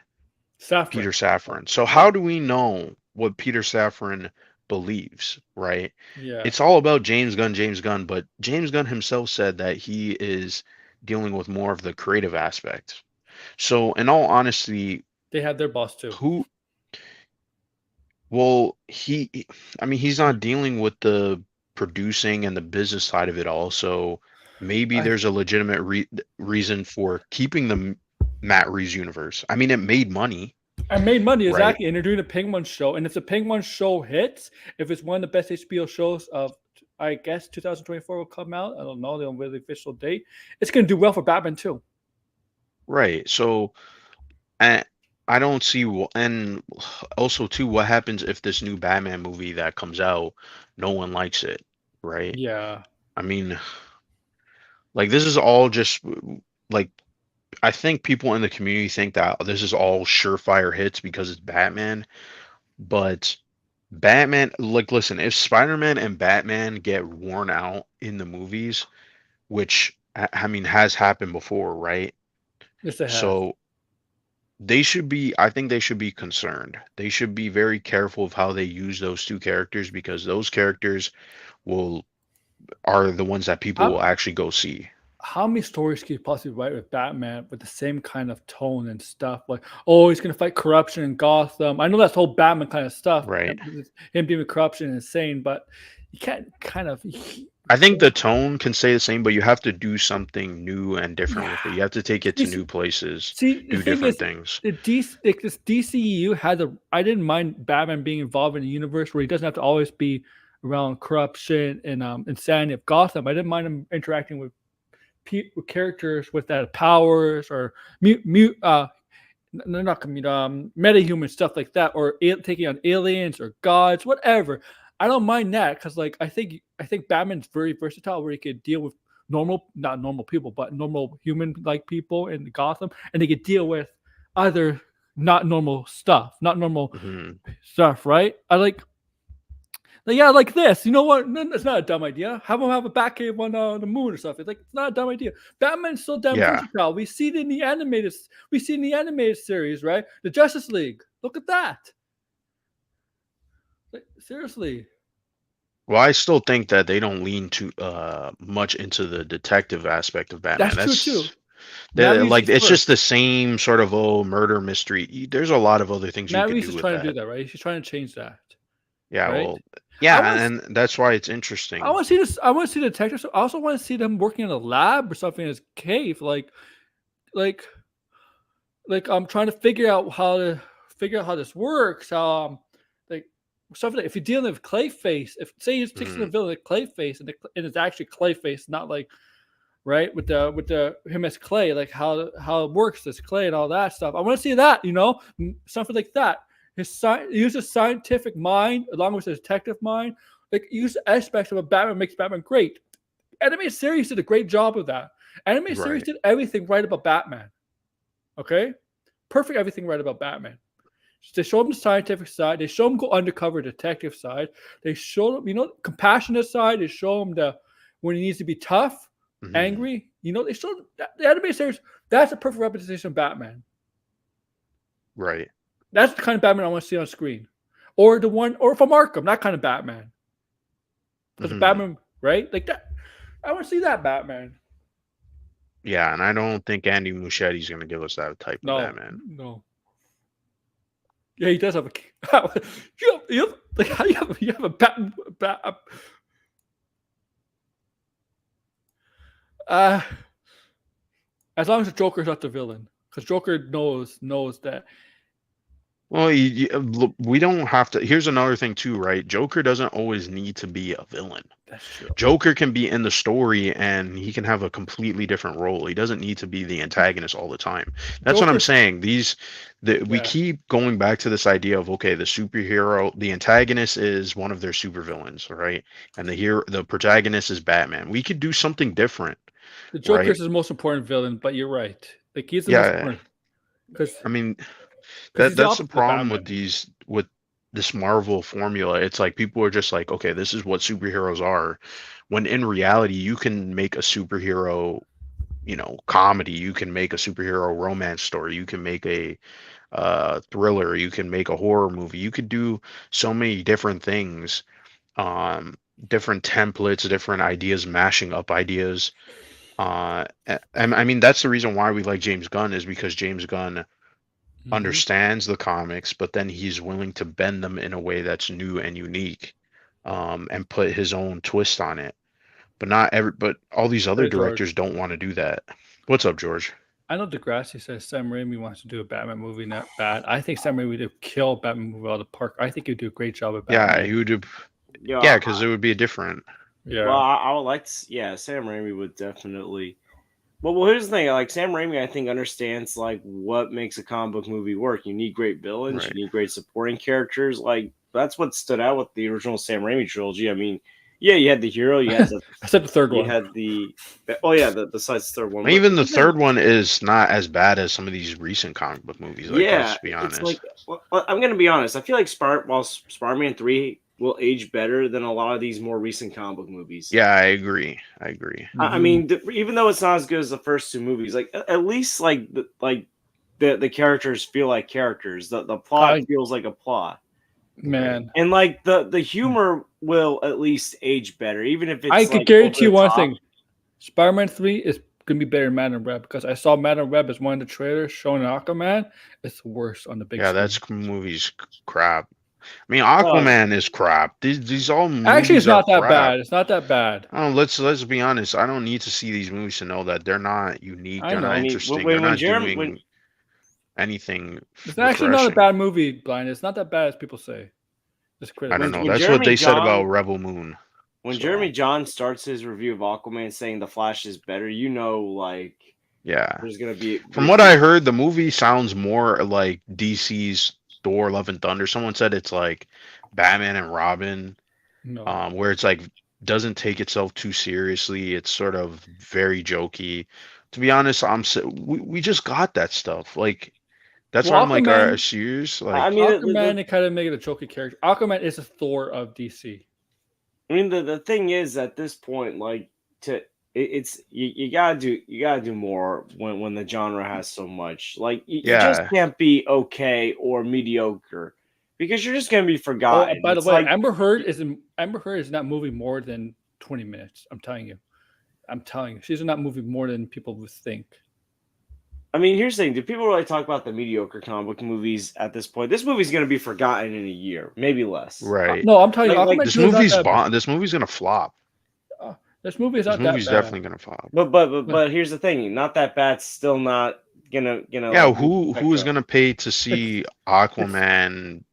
Peter Safran. So how do we know what Peter Safran believes, right? Yeah. It's all about James Gunn, but James Gunn himself said that he is dealing with more of the creative aspect. So in all honesty, they have their boss too. He's not dealing with the producing and the business side of it all. So maybe there's a legitimate reason for keeping the Matt Reeves universe. I mean, it made money. Exactly. Right? And they're doing a Penguin show. And if the Penguin show hits, if it's one of the best HBO shows of, I guess, 2024 will come out. I don't know. They don't have the official date. It's going to do well for Batman too. Right. So, I don't see, and also too, what happens if this new Batman movie that comes out, no one likes it, right? Yeah. I mean, like this is all just like, I think people in the community think that this is all surefire hits because it's Batman, but Batman, like, listen, if Spider-Man and Batman get worn out in the movies, which I mean has happened before, right? Yes, they have. So I think they should be concerned. They should be very careful of how they use those two characters because those characters are the ones that people will actually go see. How many stories can you possibly write with Batman with the same kind of tone and stuff? Like, oh, he's going to fight corruption in Gotham. I know that's whole Batman kind of stuff. Right. Him dealing with corruption and insane, but you can't I think the tone can stay the same, but you have to do something new and different with it. You have to take it to new places, do different things. This DCEU I didn't mind Batman being involved in a universe where he doesn't have to always be around corruption and insanity of Gotham. I didn't mind him interacting with characters with that powers or metahuman stuff like that, or taking on aliens or gods, whatever. I don't mind that because, like, I think Batman's very versatile, where he could deal with not normal people, but normal human-like people in Gotham, and they could deal with other not normal stuff, right? Like this. You know what? It's not a dumb idea. Have him have a Batcave on the moon or something. Like, it's not a dumb idea. Batman's so damn versatile. We see it in the animated series, right? The Justice League. Look at that. Like, seriously. Well, I still think that they don't lean too much into the detective aspect of Batman. That's true too. It's just the same sort of murder mystery. There's a lot of other things Matt you Reeves can do is with trying that. to do that, right? He's trying to change that. Yeah, right? well, yeah, and that's why it's interesting. I want to see this. I want to see the detectives. I also want to see them working in a lab or something in his cave, like I'm trying to figure out how this works. Stuff like if you're dealing with Clayface, if say he's fixing the villain like Clayface, and it's actually Clayface, not like right with the him as Clay, like how it works as Clay and all that stuff. I want to see that, something like that. Use his scientific mind along with his detective mind, like use aspects of what Batman makes Batman great. Animated series did a great job of that. Animated series did everything right about Batman. Okay, perfect everything right about Batman. They show him the scientific side. They show him go undercover detective side. They show him, compassionate side. They show him when he needs to be tough, angry. They show the animated series. That's a perfect representation of Batman. Right. That's the kind of Batman I want to see on screen, or from Arkham. That kind of Batman. Because Batman, right? Like that. I want to see that Batman. Yeah, and I don't think Andy Muschietti's going to give us that type of Batman. No. Yeah, he does have a. you have a Batman. As long as the Joker's not the villain, because Joker knows that. Well, we don't have to. Here's another thing too, right? Joker doesn't always need to be a villain. That's true. Joker can be in the story and he can have a completely different role. He doesn't need to be the antagonist all the time. That's what I'm saying. We keep going back to this idea of, okay, the superhero, the antagonist is one of their supervillains, right? And the protagonist is Batman. We could do something different. The Joker's the most important villain, but you're right. Like he's the most important. Because I mean, that's the problem with this Marvel formula. It's like people are just like, okay, this is what superheroes are, when in reality you can make a superhero, comedy, you can make a superhero romance story, you can make a thriller, you can make a horror movie, you could do so many different things, different templates, different ideas, mashing up ideas. And I mean, that's the reason why we like James Gunn, is because James Gunn understands the comics, but then he's willing to bend them in a way that's new and unique, and put his own twist on it. But all these other directors don't want to do that. What's up, George? I know Degrassi says Sam Raimi wants to do a Batman movie, not bad. I think Sam Raimi would kill Batman movie out of the park. I think he'd do a great job at Batman. Yeah, he would do. Yeah, because it would be different. Yeah. Well, I would like to. Yeah, Sam Raimi would definitely. Well, here's the thing. Like Sam Raimi, I think understands like what makes a comic book movie work. You need great villains. Right. You need great supporting characters. Like that's what stood out with the original Sam Raimi trilogy. I mean, yeah, you had the hero. You had I said the third one. You had the besides the third one. Even the third one is not as bad as some of these recent comic book movies. Like, let's be honest. It's like, I'm gonna be honest. I feel like Spider-Man 3 will age better than a lot of these more recent comic book movies. Yeah, I agree. I mean, even though it's not as good as the first two movies, like at least the characters feel like characters. The plot feels like a plot. Man, and like the humor will at least age better, even if it's. I can guarantee you one thing: Spider-Man 3 is gonna be better than Madam Web, because I saw Madam Web as one of the trailers showing Aquaman. It's worse on the big. Yeah, that's movie's crap. I mean, Aquaman is crap. These all movies actually, it's not that crap. bad. It's not that bad. Oh, let's be honest. I don't need to see these movies to know that they're not unique. They're not interesting. They're not doing anything. It's actually not a bad movie, Blind. It's not that bad as people say. I don't know. That's what they said about Rebel Moon. When Jeremy John starts his review of Aquaman saying the Flash is better, like there's gonna be. From what I heard, the movie sounds more like DC's Thor: Love and Thunder. Someone said it's like Batman and Robin, where it's like doesn't take itself too seriously. It's sort of very jokey. To be honest, we just got that stuff. Like that's why I'm like, are serious? Like, I mean, Aquaman, they kind of make it a jokey character. Aquaman is a Thor of DC. I mean, the thing is, at this point, like you gotta do more when the genre has so much. Like you just can't be okay or mediocre, because you're just gonna be forgotten. Oh, by the way, Amber Heard is not moving more than 20 minutes. I'm telling you, she's not moving more than people would think. I mean, here's the thing: do people really talk about the mediocre comic book movies at this point? This movie's gonna be forgotten in a year, maybe less. Right? No, I'm telling you, this movie's this movie's gonna flop. This movie is not that bad. This movie's definitely gonna flop. But here's the thing: not that bad. Still not gonna. Yeah, like, who is gonna pay to see Aquaman?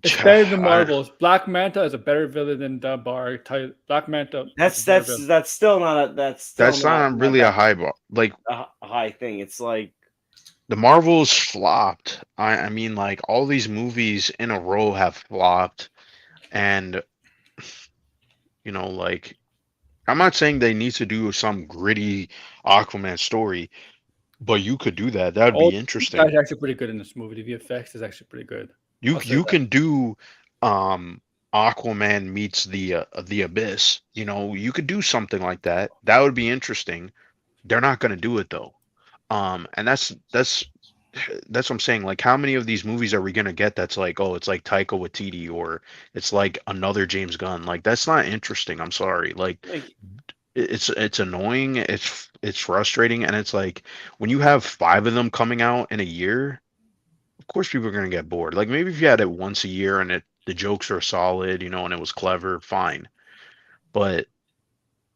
It's better than Marvel's. Black Manta is a better villain than Bar. Black Manta. That's still not not really a high bar. Like a high thing. It's like the Marvels flopped. I mean, like all these movies in a row have flopped, and like. I'm not saying they need to do some gritty Aquaman story, But you could do that. That would Oh, be interesting. that's actually pretty good in this movie. The VFX is actually pretty good. You can do Aquaman meets the Abyss. You know, you could do something like that. That would be interesting. They're not going to do it though. And that's what I'm saying. Like, how many of these movies are we going to get that's like, oh, it's like Taika Waititi or it's like another James Gunn? Like, that's not interesting. I'm sorry. Like, it's annoying. It's frustrating, and it's like when you have 5 of them coming out in a year, of course people are gonna get bored. Like maybe if you had it once a year and the jokes are solid, you know, and it was clever, fine. But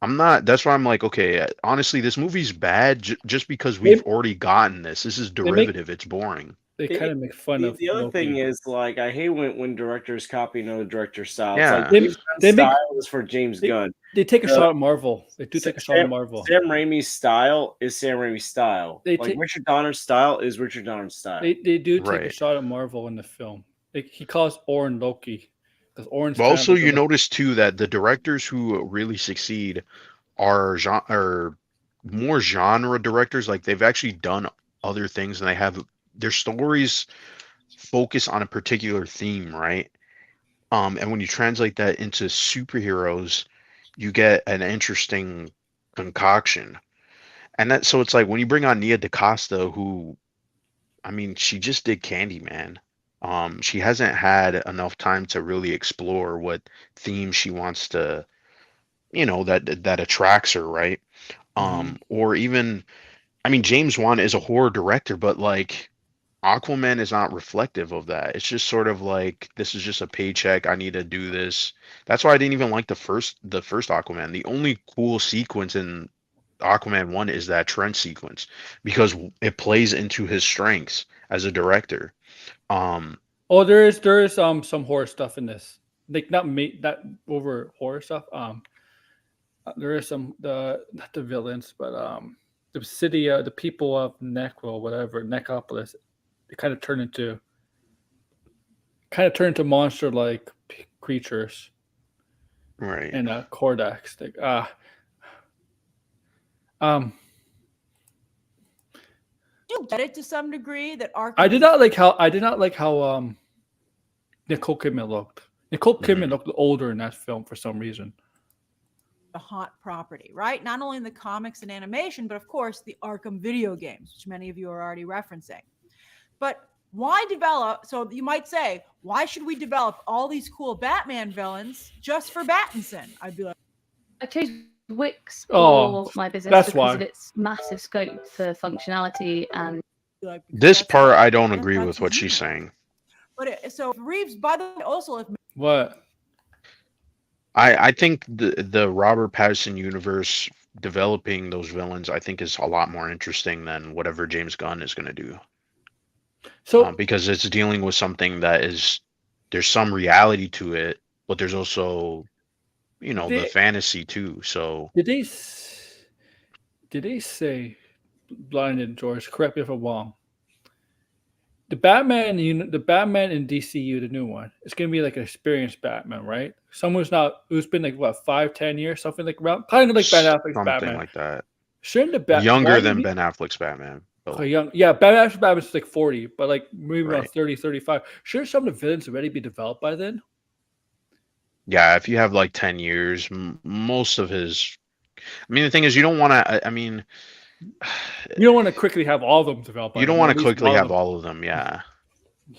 I'm not. That's why I'm like, okay, honestly, this movie's bad just because we've already gotten this. This is derivative. It's boring. They kind of make fun of the other Loki. thing is, like, I hate when directors copy another director's style. Yeah. It's like James Gunn's style is for James Gunn. They take a shot at Marvel. They do take a shot at Marvel. Sam Raimi's style is Sam Raimi's style. Like Richard Donner's style is Richard Donner's style. They do take a shot at Marvel in the film. He calls Oren Loki because Oren's. But also, you notice too that the directors who really succeed are more genre directors. Like they've actually done other things, and they have their stories focus on a particular theme, right? And when you translate that into superheroes, you get an interesting concoction. And so it's like when you bring on Nia DaCosta, who, I mean, she just did Candyman. She hasn't had enough time to really explore what theme she wants to, you know, that attracts her, right? Or even, I mean, James Wan is a horror director, but like Aquaman is not reflective of that. It's just sort of like, this is just a paycheck. I need to do this. That's why I didn't even like the first Aquaman. The only cool sequence in Aquaman 1 is that trench sequence because it plays into his strengths as a director. There is some horror stuff in this. Like not over horror stuff. There is some not the villains, but the city, the people of Necropolis. They kind of turn into monster-like creatures, right? And Kordax, You get it to some degree that Arkham. I did not like how Nicole Kidman looked. Nicole Kidman looked older in that film for some reason. A hot property, right? Not only in the comics and animation, but of course the Arkham video games, which many of you are already referencing. But why develop? So you might say, why should we develop all these cool Batman villains just for Battinson? I'd be like, I chose Wix for my business that's because why. of its massive scope for functionality and. This part, I don't agree with what she's saying. But so Reeves, by the way, also what? I think the Robert Pattinson universe developing those villains, I think, is a lot more interesting than whatever James Gunn is going to do. So because it's dealing with something that there's some reality to it, but there's also, you know, the fantasy too. So did they say, blinded George? Correct me if I'm wrong. The Batman in DCU, the new one, it's gonna be like an experienced Batman, right? Someone who's been like what 5-10 years, something like around, kind of like Ben Affleck's Batman, something like that. Shouldn't the Batman younger than Ben Affleck's Batman? Oh, young, yeah. Batman's like 40, but like maybe around 30, 35. Shouldn't some of the villains already be developed by then? Yeah, if you have like 10 years, most of his. I mean, the thing is, you don't want to. I mean, you don't want to quickly have all of them developed. You don't want to quickly have all of them. Yeah.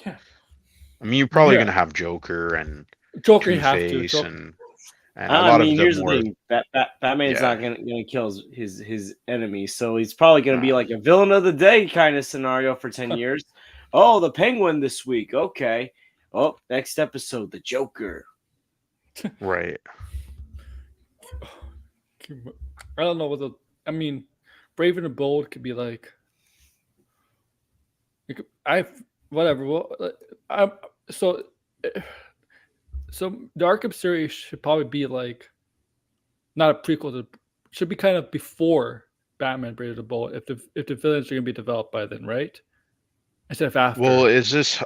Yeah. I mean, you're probably gonna have Joker and Two-Face and a lot of the here's more. The thing: Batman's not gonna kill his enemy, so he's probably gonna be like a villain of the day kind of scenario for 10 years. Oh, the Penguin this week. Okay. Oh, next episode, the Joker. Right. I don't know what Brave and the Bold could be like. Whatever. Well, so the Arkham series should probably be like not a prequel to. Should be kind of before Batman Brave and the Bold if the villains are gonna be developed by then, right? Instead of after. Well, is this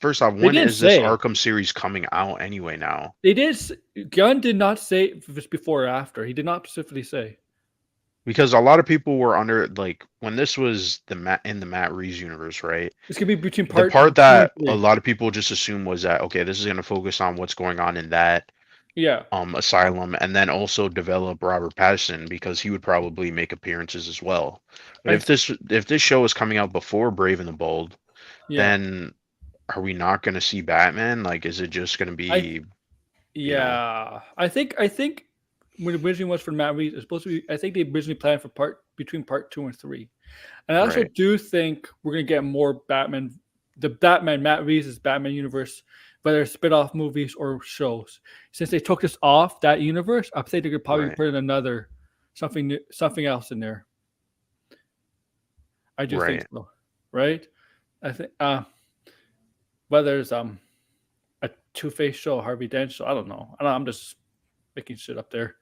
first off? When is this Arkham series coming out anyway? Now it is. Gunn did not say if it's before or after. He did not specifically say. Because a lot of people were under like when this was in the Matt Reeves universe, right? It's gonna be between The part part 2 and that a 3. lot of people just assumed was that okay, this is going to focus on what's going on in that Yeah. asylum, and then also develop Robert Pattinson because he would probably make appearances as well. But I- if this show is coming out before Brave and the Bold, Yeah. then are we not going to see Batman? Like, is it just going to be? Yeah. I think when it originally was for Matt Reeves, it's supposed to be. I think they originally planned for between part 2 and 3. And I also Right. do think we're gonna get more Batman. The Batman Matt Reeves' Batman universe, whether it's spin-off movies or shows. Since they took this off that universe, I think they could probably Right. put in another something else in there. I do think Right. so. Right? I think whether it's a Two-Face show, Harvey Dent show, I don't know. I'm just making shit up there.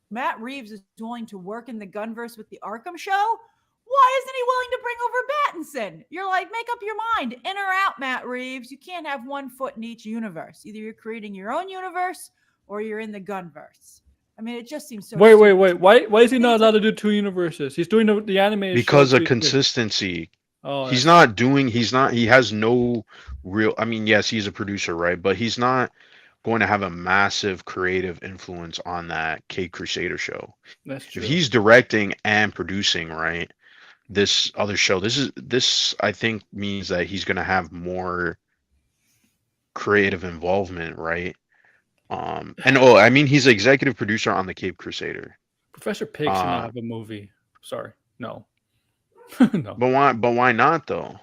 Matt Reeves is willing to work in the Gunverse with the Arkham show. Why isn't he willing to bring over Pattinson? You're like, make up your mind. In or out, Matt Reeves. You can't have one foot in each universe. Either you're creating your own universe or you're in the Gunverse. I mean, it just seems so. Wait. stupid. Why is he not allowed to do 2 universes? He's doing the animated Because show. of consistency. Oh, He has no real, I mean, yes, he's a producer, right? But he's not going to have a massive creative influence on that Cape Crusader show. That's true. If he's directing and producing, right, this other show, this I think means that he's going to have more creative involvement, right? And I mean, he's the executive producer on the Cape Crusader. Professor Pig should not have a movie. Sorry, no. No. But why not though?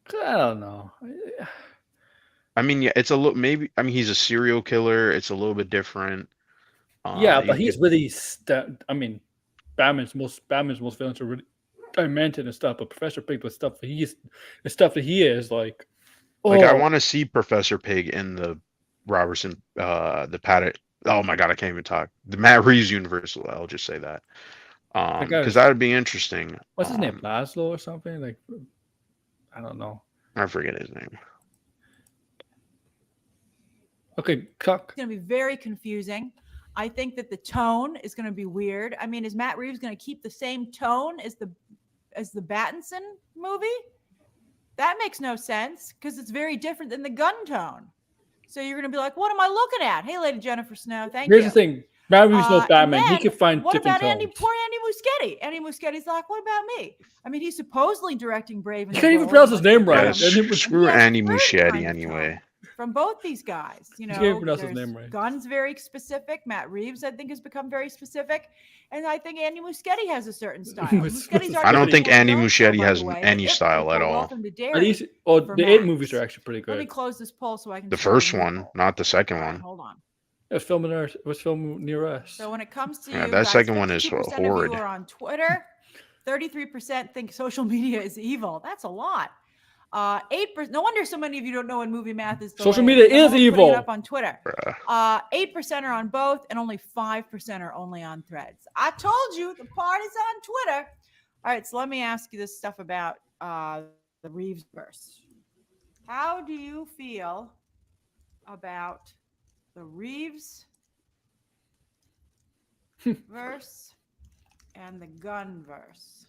I don't know. I mean, yeah, it's a little maybe. I mean, he's a serial killer. It's a little bit different. Yeah, but you he's really. I mean, Batman's most villains are really demented and stuff. But Professor Pig, the stuff that he is like. Like, I oh, want to see Professor Pig in the Robertson, the Pat. Oh my God, I can't even talk. The Matt Reeves universe. I'll just say that. Because that would be interesting. What's his name? Laszlo or something? Like, I don't know. I forget his name. Okay, Cuck. It's going to be very confusing. I think that the tone is going to be weird. I mean, is Matt Reeves going to keep the same tone as the Pattinson movie? That makes no sense because it's very different than the gun tone. So you're going to be like, what am I looking at? Hey, Lady Jennifer Snow, thank you. Here's the thing. Matt Reeves knows Batman. Then, He can find what different about tones. poor Andy Muschietti? Andy Muschietti's like, what about me? I mean, he's supposedly directing Brave and You the can't even Bold, pronounce his but name there's right. Yeah, And it screw Yes, Andy very Muschietti kind of anyway. tone from both these guys. You know, can't pronounce his there's name right. Gunn's very specific. Matt Reeves, I think, has become very specific. And I think Andy Muschietti has a certain style. Muschietti's I don't think Andy Muschietti has any It style at people, all. Welcome to At Dairy. least, for the 8 Max. movies are actually pretty Let me good. close this poll so I can. The start a first new one, poll. not the second All right, one. hold on. It was filmed near us. So when it comes to Yeah, you that guys, second one is 52% of horrid. you are on Twitter. 33% think social media is evil. That's a lot. 8%. No wonder so many of you don't know when movie math is. Social delayed. media I'm is only putting evil. It up on Twitter. 8% are on both, and only 5% are only on Threads. I told you the party's on Twitter. All right, so let me ask you this stuff about the Reeves verse. How do you feel about the Reeves verse and the gun verse?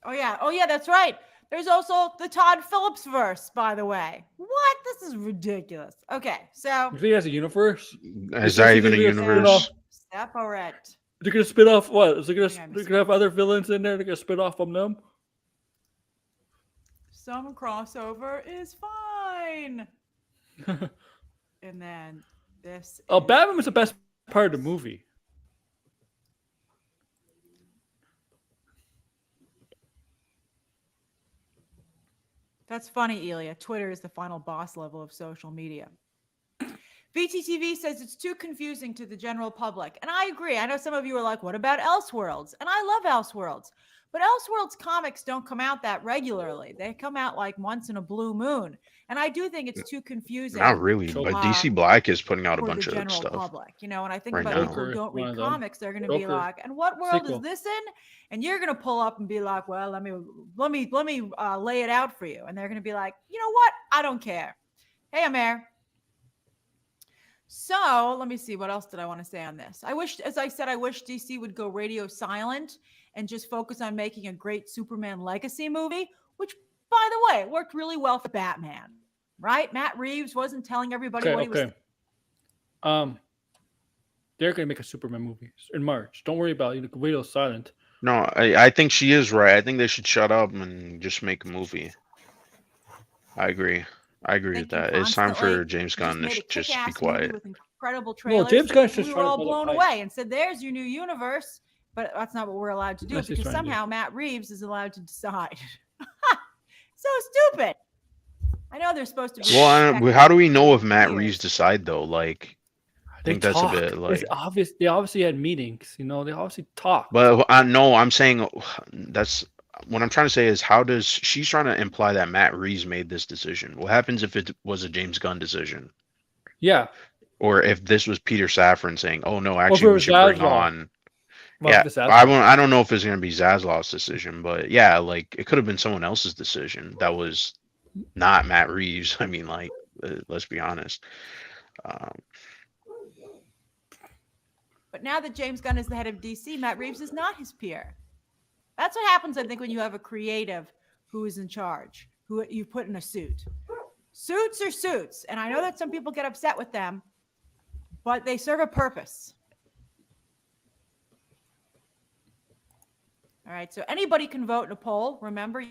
Oh yeah, that's right. There's also the Todd Phillips verse, by the way. What? This is ridiculous. Okay, so You think he has a universe? Is that even a universe? separate. They're gonna spit off what? Is they're Hang on, gonna have other villains in there? They're gonna spit off from them? Some crossover is fine. And then this. Oh, is- Batman was the best part of the movie. That's funny, Elia. Twitter is the final boss level of social media. VTTV says it's too confusing to the general public. And I agree. I know some of you are like, what about Elseworlds? And I love Elseworlds. But Elseworlds comics don't come out that regularly. They come out like once in a blue moon. And I do think it's too confusing. Not really, but DC Black is putting out a for bunch the of general stuff. public, you know, and I think right about now. people who don't One read of them. comics, they're going to be Joker. like, and what world Sequel. is this in? And you're going to pull up and be like, well, let me lay it out for you. And they're going to be like, you know what? I don't care. Hey, Amer. So let me see. What else did I want to say on this? I wish, as I said, I wish DC would go radio silent and just focus on making a great Superman legacy movie, which, by the way, worked really well for Batman, right? Matt Reeves wasn't telling everybody what he was. They're going to make a Superman movie in March. Don't worry about it. Radio silent. No, I think she is right. I think they should shut up and just make a movie. I agree with that. It's time for James Gunn to just be quiet. With incredible trailers. Well, James Gunn's just we were all blown away and said, "There's your new universe." But that's not what we're allowed to do because somehow Matt Reeves is allowed to decide. So stupid. I know they're supposed to be. Well, how do we know if Matt Reeves decide though? Like, I think that's a bit like it's obvious. They obviously had meetings. They obviously talked. But no, I'm saying that's what I'm trying to say is she's trying to imply that Matt Reeves made this decision. What happens if it was a James Gunn decision? Yeah. Or if this was Peter Safran saying, "Oh no, actually we should bring on." Well, yeah, I don't know if it's going to be Zaslav's decision, but yeah, like it could have been someone else's decision that was not Matt Reeves. I mean, like, let's be honest. But now that James Gunn is the head of DC, Matt Reeves is not his peer. That's what happens, I think, when you have a creative who is in charge, who you put in a suit. Suits are suits, and I know that some people get upset with them, but they serve a purpose. All right, so anybody can vote in a poll. Remember,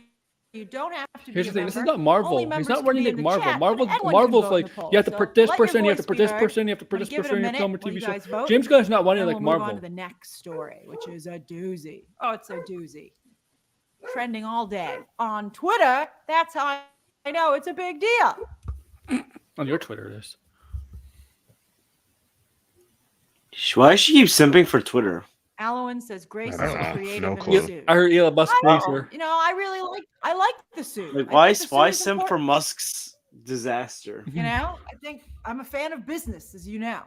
you don't have to be Here's the thing. Member. This is not Marvel. He's not running like Marvel. Marvel's like, you have to put this person, you have to put this person, you have to put this person in your film or TV show. James Gunn's not running like Marvel. Move on to the next story, which is a doozy. Oh, it's a doozy. Trending all day. On Twitter, that's how I know it's a big deal. On your Twitter, it is. Why does she keep simping for Twitter? Allowan says Grace is creative no in clue. the suit. I heard Elon Musk praise her. I like the suit. Like, why simp for Musk's disaster? I think I'm a fan of business, as you know.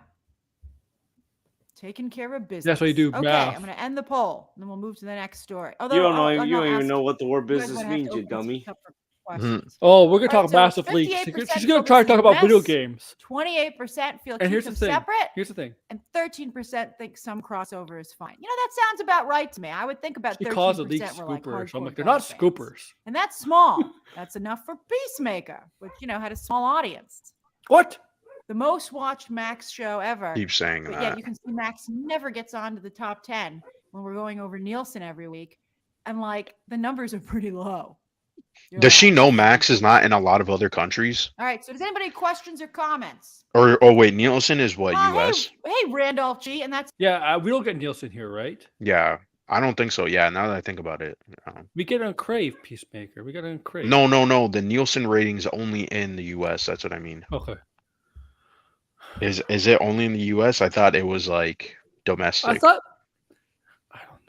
Taking care of business. That's what you do. Okay, math. I'm going to end the poll, and then we'll move to the next story. Although, you don't even know what the word business means, you dummy. Oh, we're gonna talk massive leaks. She's gonna try to talk about video games. 28% feel keep them separate. Here's the thing. And 13% think some crossover is fine. That sounds about right to me. I would think about 13% calls it leak scoopers. I'm like, they're not scoopers. And that's small. That's enough for Peacemaker, which had a small audience. What? The most watched Max show ever. Keep saying that. Yeah, you can see Max never gets onto the top 10 when we're going over Nielsen every week. And the numbers are pretty low. Does she know Max is not in a lot of other countries? All right. So does anybody have questions or comments? Wait, Nielsen is what, US? Hey, Randolph G, and that's we don't get Nielsen here, right? Yeah, I don't think so. Yeah, now that I think about it. We get it on Crave, Peacemaker. We got it on Crave. No. The Nielsen ratings only in the US. That's what I mean. Okay. Is it only in the US? I thought it was like domestic.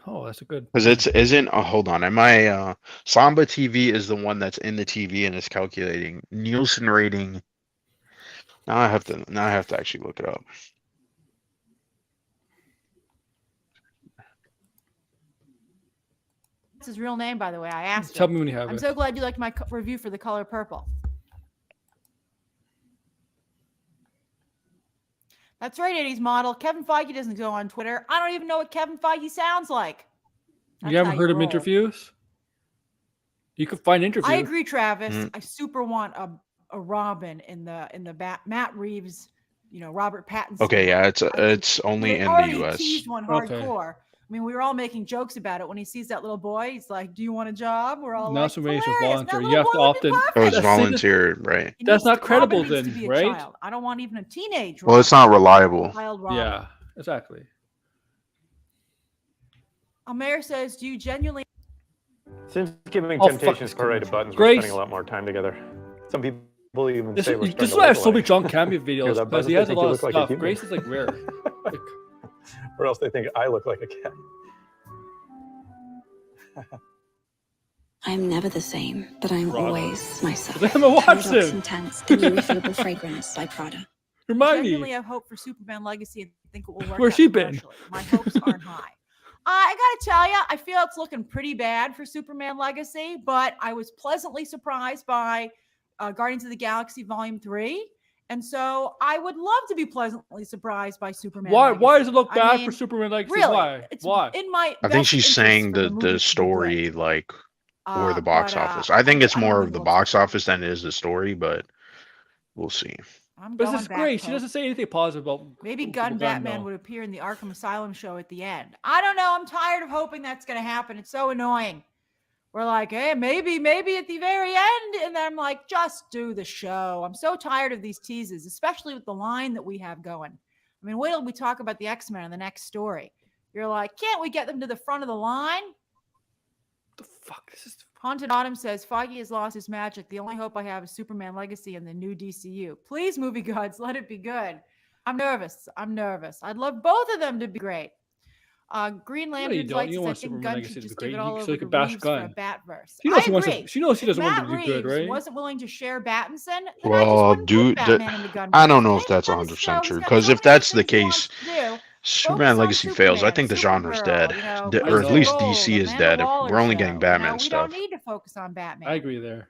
Oh, that's a good. Because isn't. Hold on. Am I? Samba TV is the one that's in the TV and it's calculating Nielsen rating. Now I have to actually look it up. That's his real name, by the way. I asked him. Tell me when you have it. I'm so glad you liked my review for The Color Purple. That's right, 80s model. Kevin Feige doesn't go on Twitter. I don't even know what Kevin Feige sounds like. You haven't heard him interviews? You can find interviews. I agree, Travis. I super want a Robin in the Matt Reeves, Robert Pattinson. Okay, yeah, it's only in the US. Teased one hardcore. Okay. I mean, we were all making jokes about it when he sees that little boy. He's like, "Do you want a job?" We're all like, volunteer. You have to often. Oh, it's volunteer, right? That's not credible, then, right? Child. I don't want even a teenage. Well, it's not reliable. Yeah, exactly. Mayor says, "Do you genuinely?" Since giving Temptations Parade buttons, we're spending a lot more time together. Some people even say we're this is why I have so many John Cameo videos because he has a lot of stuff. Grace is like rare. Or else they think I look like a cat. I'm never the same, but I'm always myself. I'm gonna watch this. Intense and irrefutable fragrance by Prada. Remind me. I genuinely have hope for Superman Legacy and think it will work. Where's she been? My hopes aren't high. I gotta tell you, I feel it's looking pretty bad for Superman Legacy, but I was pleasantly surprised by Guardians of the Galaxy Volume 3. And so I would love to be pleasantly surprised by Superman. Why? Legacy. Why does it look I bad mean, for Superman Legacy? Really, Why? it's Why? in my I think best she's interest saying for the movie to be story, good. like, or the box office. I think it's more of the box office than it is the story, but we'll see. I'm But going it's back, great. She Pope. doesn't say anything positive about Maybe Gun Gun Batman though. would appear in the Arkham Asylum show at the end. I don't know. I'm tired of hoping that's going to happen. It's so annoying. We're like, hey, maybe at the very end. And then I'm like, just do the show. I'm so tired of these teases, especially with the line that we have going. I mean, wait till we talk about the X-Men in the next story. You're like, can't we get them to the front of the line? The fuck? This is Haunted Autumn says, Feige has lost his magic. The only hope I have is Superman Legacy and the new DCU. Please, movie gods, let it be good. I'm nervous. I'd love both of them to be great. Green Lantern's don't. like, You I want think Superman Gunn Legacy should to be just great. give it all So over he to can bash Reeves for a Gunn. Batverse. She knows I he wants agree. to. She knows he If doesn't want Matt him to do good, Reeves right? wasn't willing to share Battinson, then I just Well, wouldn't dude, put Batman in the Gunn. I don't know if Just that's let us 100% know. true. He's got Because so if many that's the things he wants case, to do. Superman Focus on Legacy fails. I Superman, think the genre's Supergirl, dead, you know, or at least Gold, DC is Amanda dead. Waller We're only show. getting You Batman know, we stuff. don't need to focus on Batman. I agree there.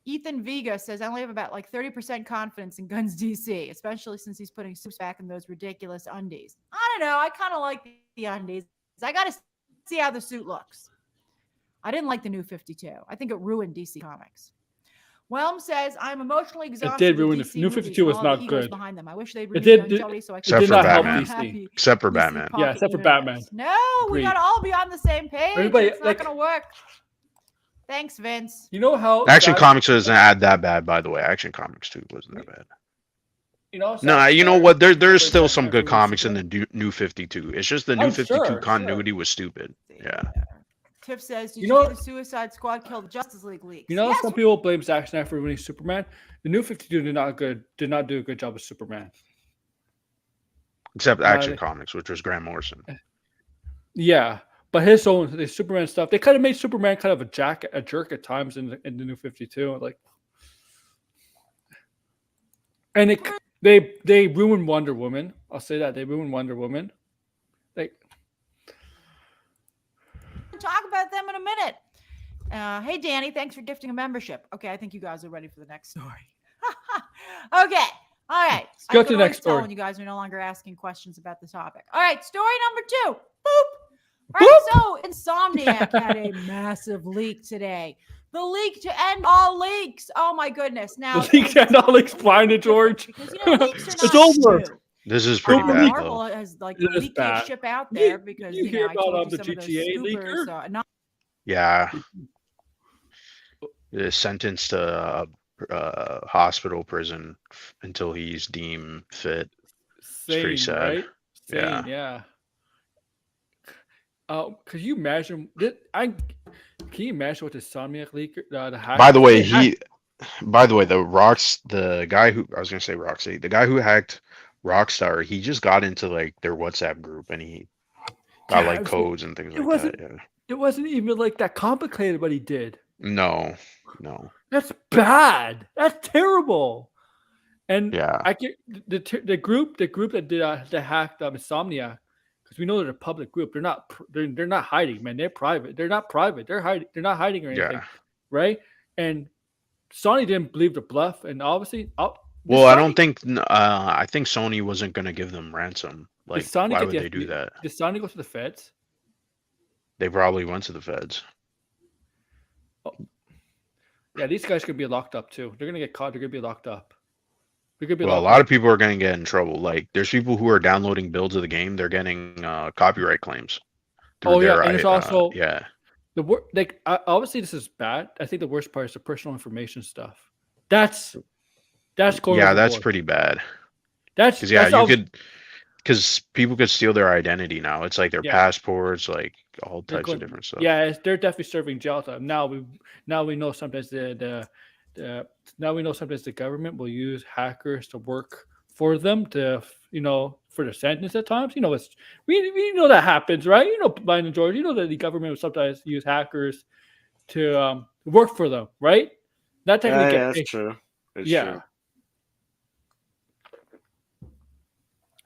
Ethan Vega says, I only have about like 30% confidence in Gunn's DC, especially since he's putting suits back in those ridiculous undies. I don't know. I kind of like the undies. I got to see how the suit looks. I didn't like the new 52. I think it ruined DC Comics. Whelm says, I'm emotionally exhausted. It did ruin with the DC new movies 52 and was all the not egos good. behind them. I wish they'd It release did. Joey so I Except could for not help Batman. DC. Except for DC Batman. pocket Yeah, except for universe. Batman. No, we Agreed. got to all be on the same page. Everybody, It's not like- going to work. Thanks, Vince. You know how Action bad- Comics isn't that bad, by the way. Action Comics 2 wasn't that bad. You know, No, you know Zack what? There's Snyder- still Zack some Snyder good for comics in Superman. the new 52. It's just the Oh, new 52 sure. continuity was stupid. Yeah. Tiff says, did You you, know- see the Suicide Squad kill the Justice League leaks? You know, Yes, some people blame Zack Snyder for winning Superman. The new 52 did not do a good job with Superman. Except Action Comics, which was Grant Morrison. Yeah, but the Superman stuff, they kind of made Superman kind of a jerk at times in the new 52. Like, and they ruined Wonder Woman. I'll say that they ruined Wonder Woman. Like, talk about them in a minute. Hey, Danny, thanks for gifting a membership. Okay, I think you guys are ready for the next story. Okay, all right. Let's go I to can the always next tell story. when you guys are no longer asking questions about the topic. All right, story number 2. Boop. All Boop. right, so Insomniac had a massive leak today. The leak to end all leaks. Oh my goodness! Now the leak and all explained it, George. because you know leaks are It's not over. new. This is pretty bad, Marvel though. has like It the is leakiest bad. ship out there because you you hear know I about, told you the some of those GTA scoopers. leaker? Not Yeah. Is sentenced to hospital prison until he's deemed fit. pretty Sane, sad. right? Yeah. Sane, yeah. Could you imagine? Can you imagine what the Insomniac leaker? The hack. By the way, the guy who I was gonna say Roxy, the guy who hacked Rockstar, he just got into like their WhatsApp group and he got like codes and things like that. Yeah. It wasn't even like that complicated what he did. No. That's bad. That's terrible. And Yeah. I get the group that did the hack Insomniac, because we know they're a public group. They're not hiding, man. They're private. They're not private. They're hiding. They're not hiding or anything, Yeah. right? And Sony didn't believe the bluff, and obviously, Well, I don't think. I think Sony wasn't gonna give them ransom. Like, Sony why get would the they do that? Did Sony go to the feds? They probably went to the feds. Yeah, these guys could be locked up too. They're gonna get caught. They're gonna be locked up. Well, a lot of people are gonna get in trouble. Like, there's people who are downloading builds of the game. They're getting copyright claims. Oh yeah, and it's also yeah. Obviously this is bad. I think the worst part is the personal information stuff. That's going. Yeah, that's overboard. pretty bad. That's because people could steal their identity now. It's like their passports, like all types of different stuff. Yeah, they're definitely serving jail time. Now we know sometimes the government will use hackers to work for them to for the sentence at times. We know that happens, right? Brian and George, that the government will sometimes use hackers to work for them, right? That technically that's true. It's true.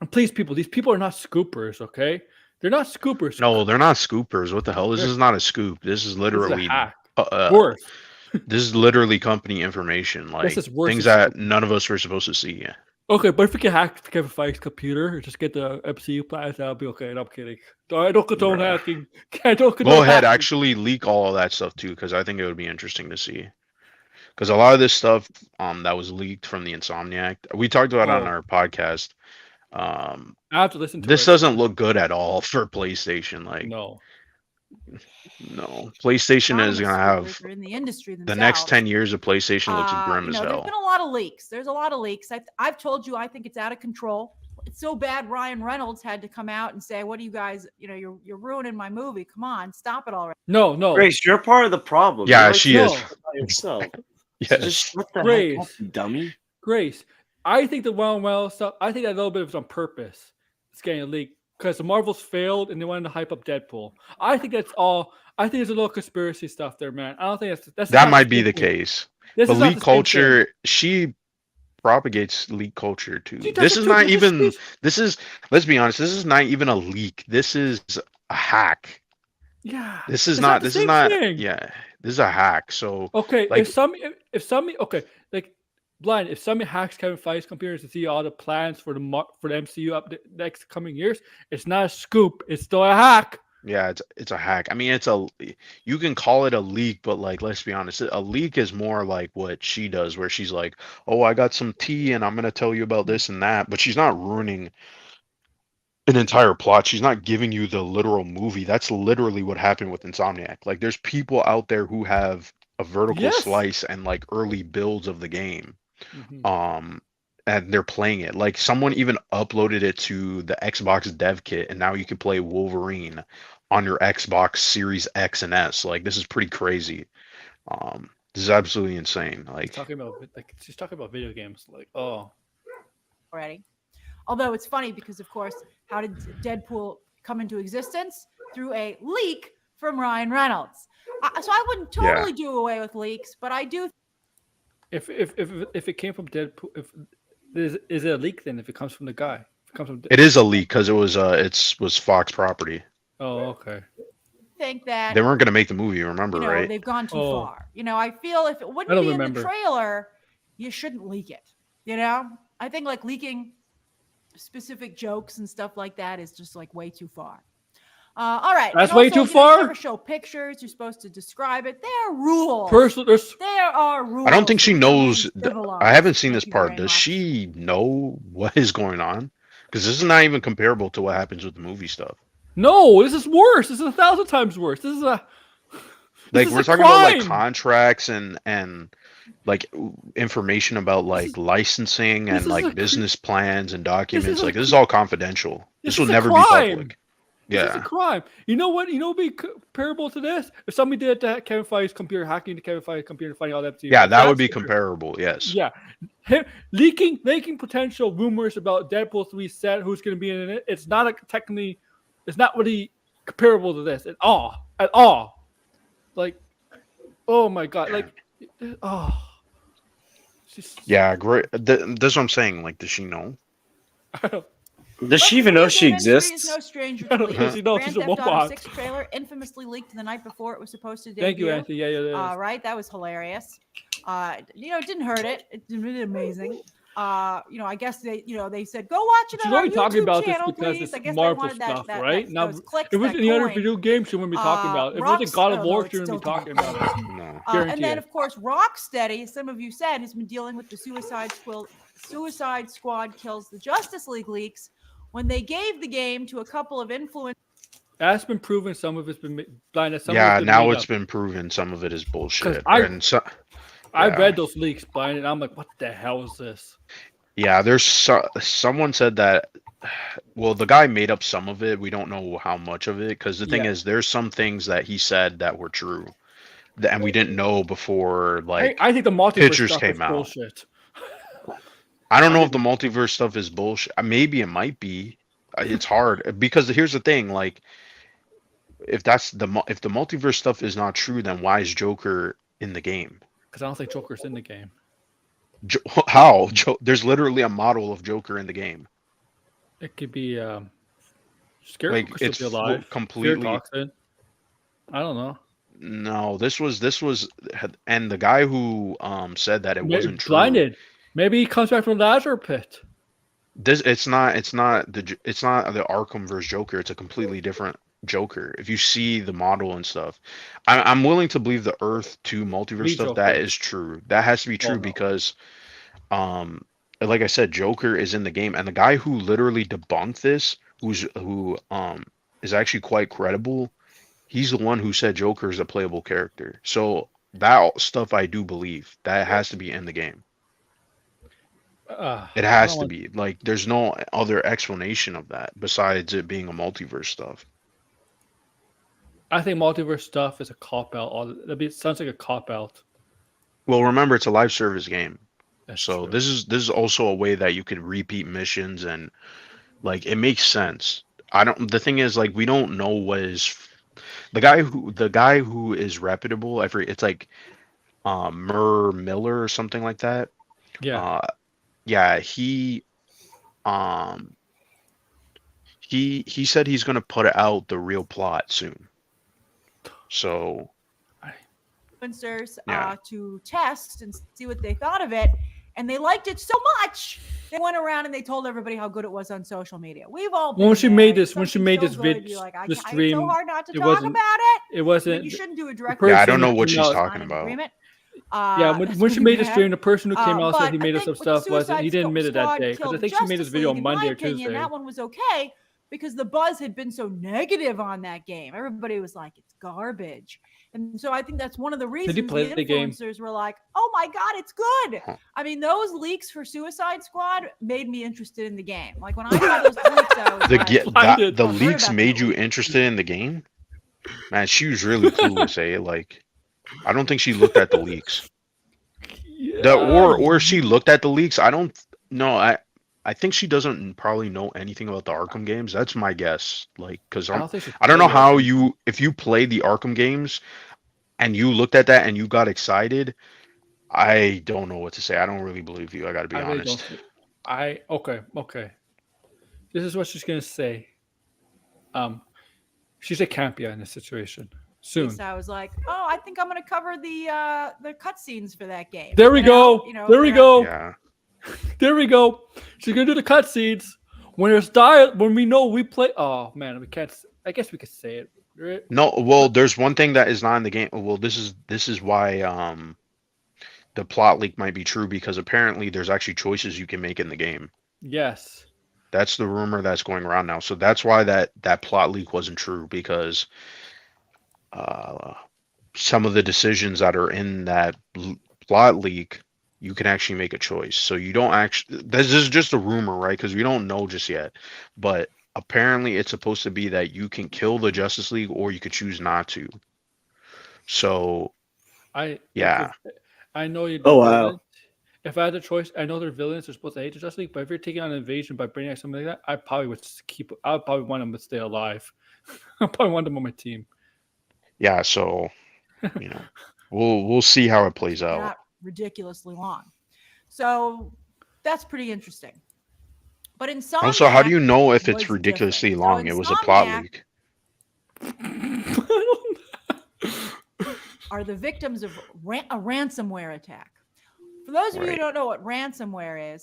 And please, these people are not scoopers, okay? They're not scoopers. No, they're not scoopers. What the hell? This is not a scoop. This is literally hack. Worse. This is literally company information, like This is worse things than that none of us were supposed to see. Okay, but if we can hack Kevin Feige's computer or just get the MCU plans, that'll be okay. No, I'm kidding. I don't condone Bruh. hacking. I don't condone Go ahead, hacking. actually leak all of that stuff too, because I think it would be interesting to see. Because a lot of this stuff that was leaked from the Insomniac, we talked about it on our podcast. I have to listen to This it. doesn't look good at all for PlayStation. Like, No. PlayStation is gonna have in the industry the next 10 years of PlayStation looks grim as There's hell. been a lot of leaks. There's a lot of leaks. I've told you I think it's out of control. It's so bad. Ryan Reynolds had to come out and say, "What do you guys? You're ruining my movie. Come on, stop it already." No. Grace, you're part of the problem. Yeah, You're like, she "No, is. by yourself." Yes. So just shut the heck up, you dummy. Grace, I think the Well stuff, I think that a little bit was on purpose. It's getting leaked because the Marvels failed and they wanted to hype up Deadpool. I think that's all. I think there's a little conspiracy stuff there, man. I don't think that's That not might be same the thing. case. This But is not leak the same thing. culture, she propagates leak culture too. She does This it is too, not but even. This is. Let's be honest. This is not even a leak. This is a hack. Yeah. This is it's not. the This is same not. thing. Yeah. This is a hack. So Okay, like, if somebody, okay, like blind, if somebody hacks Kevin Feige's computers to see all the plans for the MCU up the next coming years, it's not a scoop. It's still a hack. yeah, it's a hack. I mean, you can call it a leak, but like, let's be honest, a leak is more like what she does, where she's like, "Oh, I got some tea, and I'm gonna tell you about this and that," but she's not ruining an entire plot. She's not giving you the literal movie. That's literally what happened with Insomniac. Like, there's people out there who have a vertical Yes. slice and like early builds of the game. Mhm. And they're playing it. Like, someone even uploaded it to the Xbox dev kit, and now you can play Wolverine on your Xbox Series X and S. Like, this is pretty crazy. This is absolutely insane. Like, She's talking about video games. Like, oh, already. Although it's funny because, of course, how did Deadpool come into existence? Through a leak from Ryan Reynolds. So I wouldn't totally do away with leaks, but I do. if it came from Deadpool, is it a leak then? If it comes from the guy, if it comes from it is a leak because it was Fox property. Oh, okay. Think that They weren't going to make the movie, remember, right? they've gone too far. I feel if it wouldn't don't be in remember. the trailer, you shouldn't leak it. I think like leaking specific jokes and stuff like that is just like way too far. All right, That's and way also, too far? You never show pictures. You're supposed to describe it. There are rules. There are rules. I don't think she to knows. remain civilized. I haven't seen this Thank you part. very Does much. she know what is going on? Because this is not even comparable to what happens with the movie stuff. No, this is worse. This is 1,000 times worse. This is Like, we're talking about like contracts and like information about like licensing and like business plans and documents. Like, this is all confidential. This will never be public. This is a crime. You know what? Would be comparable to this? If somebody did that Kevin Feige's computer, hacking the Kevin Feige's computer, finding all that. Yeah, that would be comparable. Yes. Yeah, leaking potential rumors about Deadpool 3 set, who's going to be in it. It's not technically, it's not really comparable to this at all. At all. Like, oh my god! Like, oh. Yeah, great. That's what I'm saying. Like, does she know? Does she even know she exists? No stranger I to don't know. She knows Grand she's a Theft Auto robot. 6 trailer infamously leaked the night before it was supposed to debut. Thank you, Anthony. Yeah. Right, that was hilarious. It didn't hurt it. It's really amazing. I guess they said go watch it She's on our only YouTube talking about channel, this because please. I it's guess Marvel they wanted stuff, that, right? Now, those clicks, if it was that any other coin. video game, she wouldn't be talking about it. If it was a God of War, she wouldn't be talking about it. No. And then, of course, Rocksteady, some of you said, has been dealing with the Suicide Squad Kills the Justice League leaks when they gave the game to a couple of influencers. That's been proven. Some of it's been blind. Yeah, now it's been proven. Some of it is bullshit. I read those leaks, blind, and I'm like, what the hell is this? Yeah, there's someone said that. Well, the guy made up some of it. We don't know how much of it, because the thing is, there's some things that he said that were true, and we didn't know before. Like, I think the multiverse pictures stuff came is out. bullshit. I don't know if the multiverse stuff is bullshit. Maybe it might be. It's hard because here's the thing. Like, if the multiverse stuff is not true, then why is Joker in the game? Because I don't think Joker's in the game. How? There's literally a model of Joker in the game. It could be Scarecrow. Like, it's alive. completely. I don't know. No, this was, and the guy who said that it wasn't true. Blinded. Maybe he comes back from the Lazarus pit. It's not the Arkham versus Joker. It's a completely different Joker. If you see the model and stuff, I'm willing to believe the Earth 2 multiverse stuff. Joker. That is true. That has to be true no. because, like I said, Joker is in the game, and the guy who literally debunked this, who is actually quite credible. He's the one who said Joker is a playable character. So that stuff I do believe that has to be in the game. It has to be. Like, there's no other explanation of that besides it being a multiverse stuff. I think multiverse stuff is a cop out. It sounds like a cop out. Well, remember, it's a live service game. That's so true. this is also a way that you could repeat missions, and like it makes sense. The thing is, like, we don't know what is the guy who is reputable. It's like Mur Miller or something like that. Yeah. Yeah, he said he's gonna put out the real plot soon. So influencers to test and see what they thought of it, and they liked it so much they went around and they told everybody how good it was on social media. We've all been when she there. made this Video, like, it's so hard not to talk about it. It wasn't. You shouldn't do it directly. Yeah, I don't know what she's talking about. When she made the stream, the person who came out said he made us some stuff. He didn't admit it that day because I think she made this video on Monday or Tuesday. That one was okay because the buzz had been so negative on that game. Everybody was like, "It's garbage," and so I think that's one of the reasons the influencers were like, "Oh my god, it's good." I mean, those leaks for Suicide Squad made me interested in the game. Like when I saw those leaks, I was the leaks made you interested in the game. Man, she was really clueless. Like, I don't think she looked at the leaks. Or she looked at the leaks. I don't know. I think she doesn't probably know anything about the Arkham games. That's my guess. Like, because I don't know how if you play the Arkham games and you looked at that and you got excited, I don't know what to say. I don't really believe you. I got to be honest. Okay. This is what she's gonna say. She's a campia in this situation. Soon. So I was like, "Oh, I think I'm going to cover the cutscenes for that game." There we go. There we go. Yeah. There we go. She's gonna do the cutscenes when there's when we know we play. Oh man, we can't. I guess we could say it. Right? No, well, there's one thing that is not in the game. Well, this is why the plot leak might be true, because apparently there's actually choices you can make in the game. Yes. That's the rumor that's going around now. So that's why that plot leak wasn't true, because some of the decisions that are in that plot leak, you can actually make a choice. So you don't actually, this is just a rumor, right? Because we don't know just yet. But apparently it's supposed to be that you can kill the Justice League or you could choose not to. So I know you. Oh wow. If I had the choice, I know they're villains. They're supposed to hate the Justice League, but if you're taking on an invasion by bringing out something like that, I probably would I would probably want them to stay alive. I probably want them on my team. Yeah, so we'll see how it plays out. Not ridiculously long. So that's pretty interesting. But Insomniac also, how do you know if it's ridiculously long? So it was a plot leak. Are the victims of a ransomware attack. For those of you who don't know what ransomware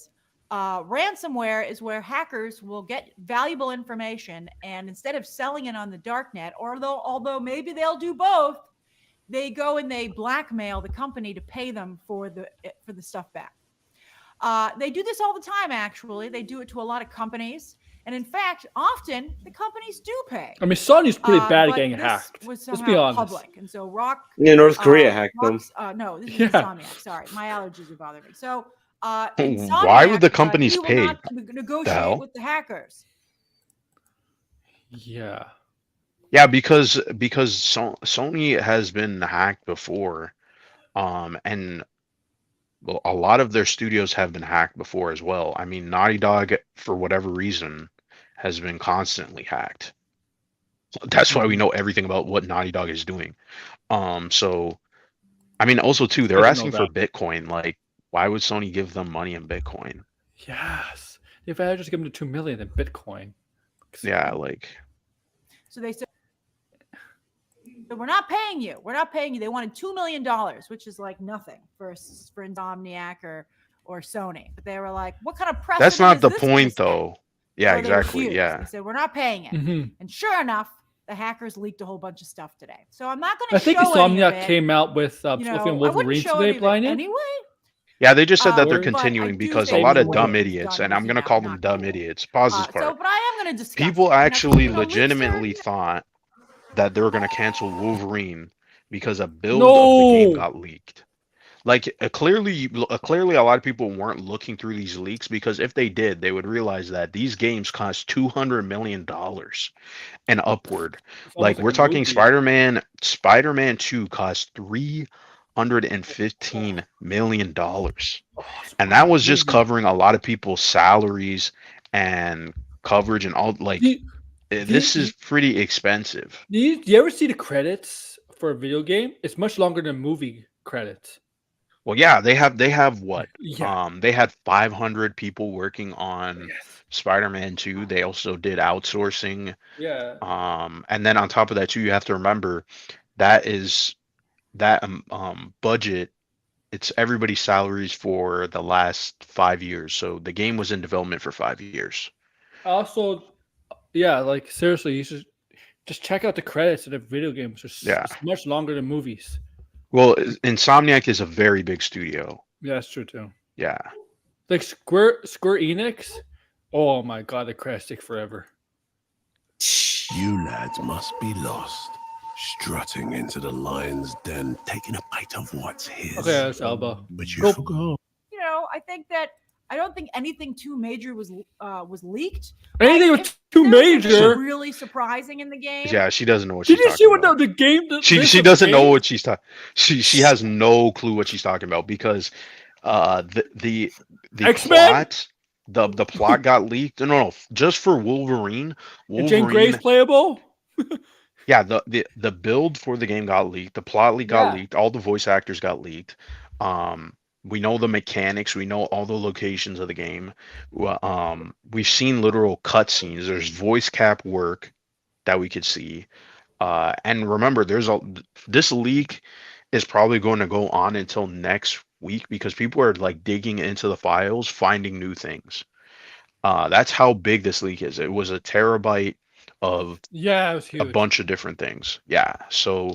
is where hackers will get valuable information, and instead of selling it on the darknet, although maybe they'll do both, they go and they blackmail the company to pay them for the stuff back. They do this all the time, actually. They do it to a lot of companies. And in fact, often the companies do pay. I mean, Sony's pretty bad at getting hacked. Let's be honest. Public. And so North Korea hacked them. No, this is Insomniac. Sorry, my allergies are bothering me. So why would the companies pay? Negotiate with the hackers. Yeah. Yeah, because Sony has been hacked before, and a lot of their studios have been hacked before as well. I mean, Naughty Dog, for whatever reason, has been constantly hacked. That's why we know everything about what Naughty Dog is doing. So, I mean, also too, they're asking for Bitcoin. Like, why would Sony give them money in Bitcoin? Yes, if I had just given them $2 million in Bitcoin. Yeah, like. So they said. So we're not paying you. We're not paying you. They wanted $2 million, which is like nothing for Insomniac or Sony. But they were like, what kind of press? That's not the point, though. Yeah, so exactly. Yeah. They said, we're not paying it. Mm-hmm. And sure enough, the hackers leaked a whole bunch of stuff today. So I'm not going to I think show any of Insomniac it. came out with Wolverine today, blinded. Anyway. Yeah, they just said that they're But I continuing do because a think lot the of way dumb it's idiots, done and I'm is going to now call them not dumb cool. idiots. Pause this part. So, but I am going to discuss. People it. actually Leaks are- legitimately thought that they were going to cancel Wolverine because a build of the game got leaked. Like clearly a lot of people weren't looking through these leaks, because if they did, they would realize that these games cost $200 million and upward. Like we're talking Spider-Man 2 cost $315 million. And that was just covering a lot of people's salaries and coverage and all. Like this is pretty expensive. Do you ever see the credits for a video game? It's much longer than movie credits. Well, yeah, they have what? Yeah. They had 500 people working on Spider-Man 2. They also did outsourcing. Yeah. And then on top of that too, you have to remember that budget, it's everybody's salaries for the last 5 years. So the game was in development for 5 years. Also, yeah, like seriously, you should just check out the credits of the video games. It's much longer than movies. Well, Insomniac is a very big studio. Yeah, that's true too. Yeah. Like Square Enix. Oh my god, the credits take forever. You lads must be lost, strutting into the lion's den, taking a bite of what's his. Okay, that's Alba. But you forgot. You know, I don't think anything too major was leaked. Anything was too major. Really surprising in the game. Yeah, she doesn't know what she's talking talking about. about. The game? She doesn't know what she's talking. She has no clue what she's talking about, because the plot the plot got leaked. No, just for Wolverine. Jane Grey's playable. Yeah, the build for the game got leaked. The plot got leaked. All the voice actors got leaked. We know the mechanics. We know all the locations of the game. We've seen literal cutscenes. There's voice cap work that we could see. And remember, this leak is probably going to go on until next week, because people are like digging into the files, finding new things. That's how big this leak is. It was a terabyte of it was huge. A bunch of different things. Yeah, so.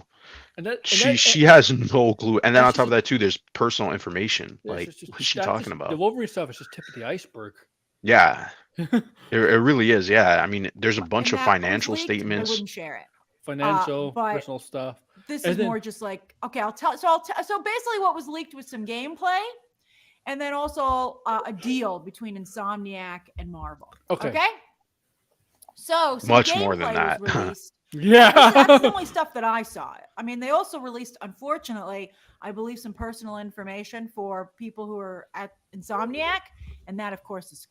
She has no clue, and then on top of that too, there's personal information. Like, what's she talking about? The Wolverine stuff is just tip of the iceberg. Yeah, it really is. Yeah, I mean, there's a bunch of financial statements. I wouldn't share it. Financial, personal stuff. This is more just like, okay, I'll tell. So basically, what was leaked was some gameplay, and then also a deal between Insomniac and Marvel. Okay. So much more than that. Was released. Yeah, that's the only stuff that I saw. I mean, they also released, unfortunately, I believe, some personal information for people who are at Insomniac, and that, of course, is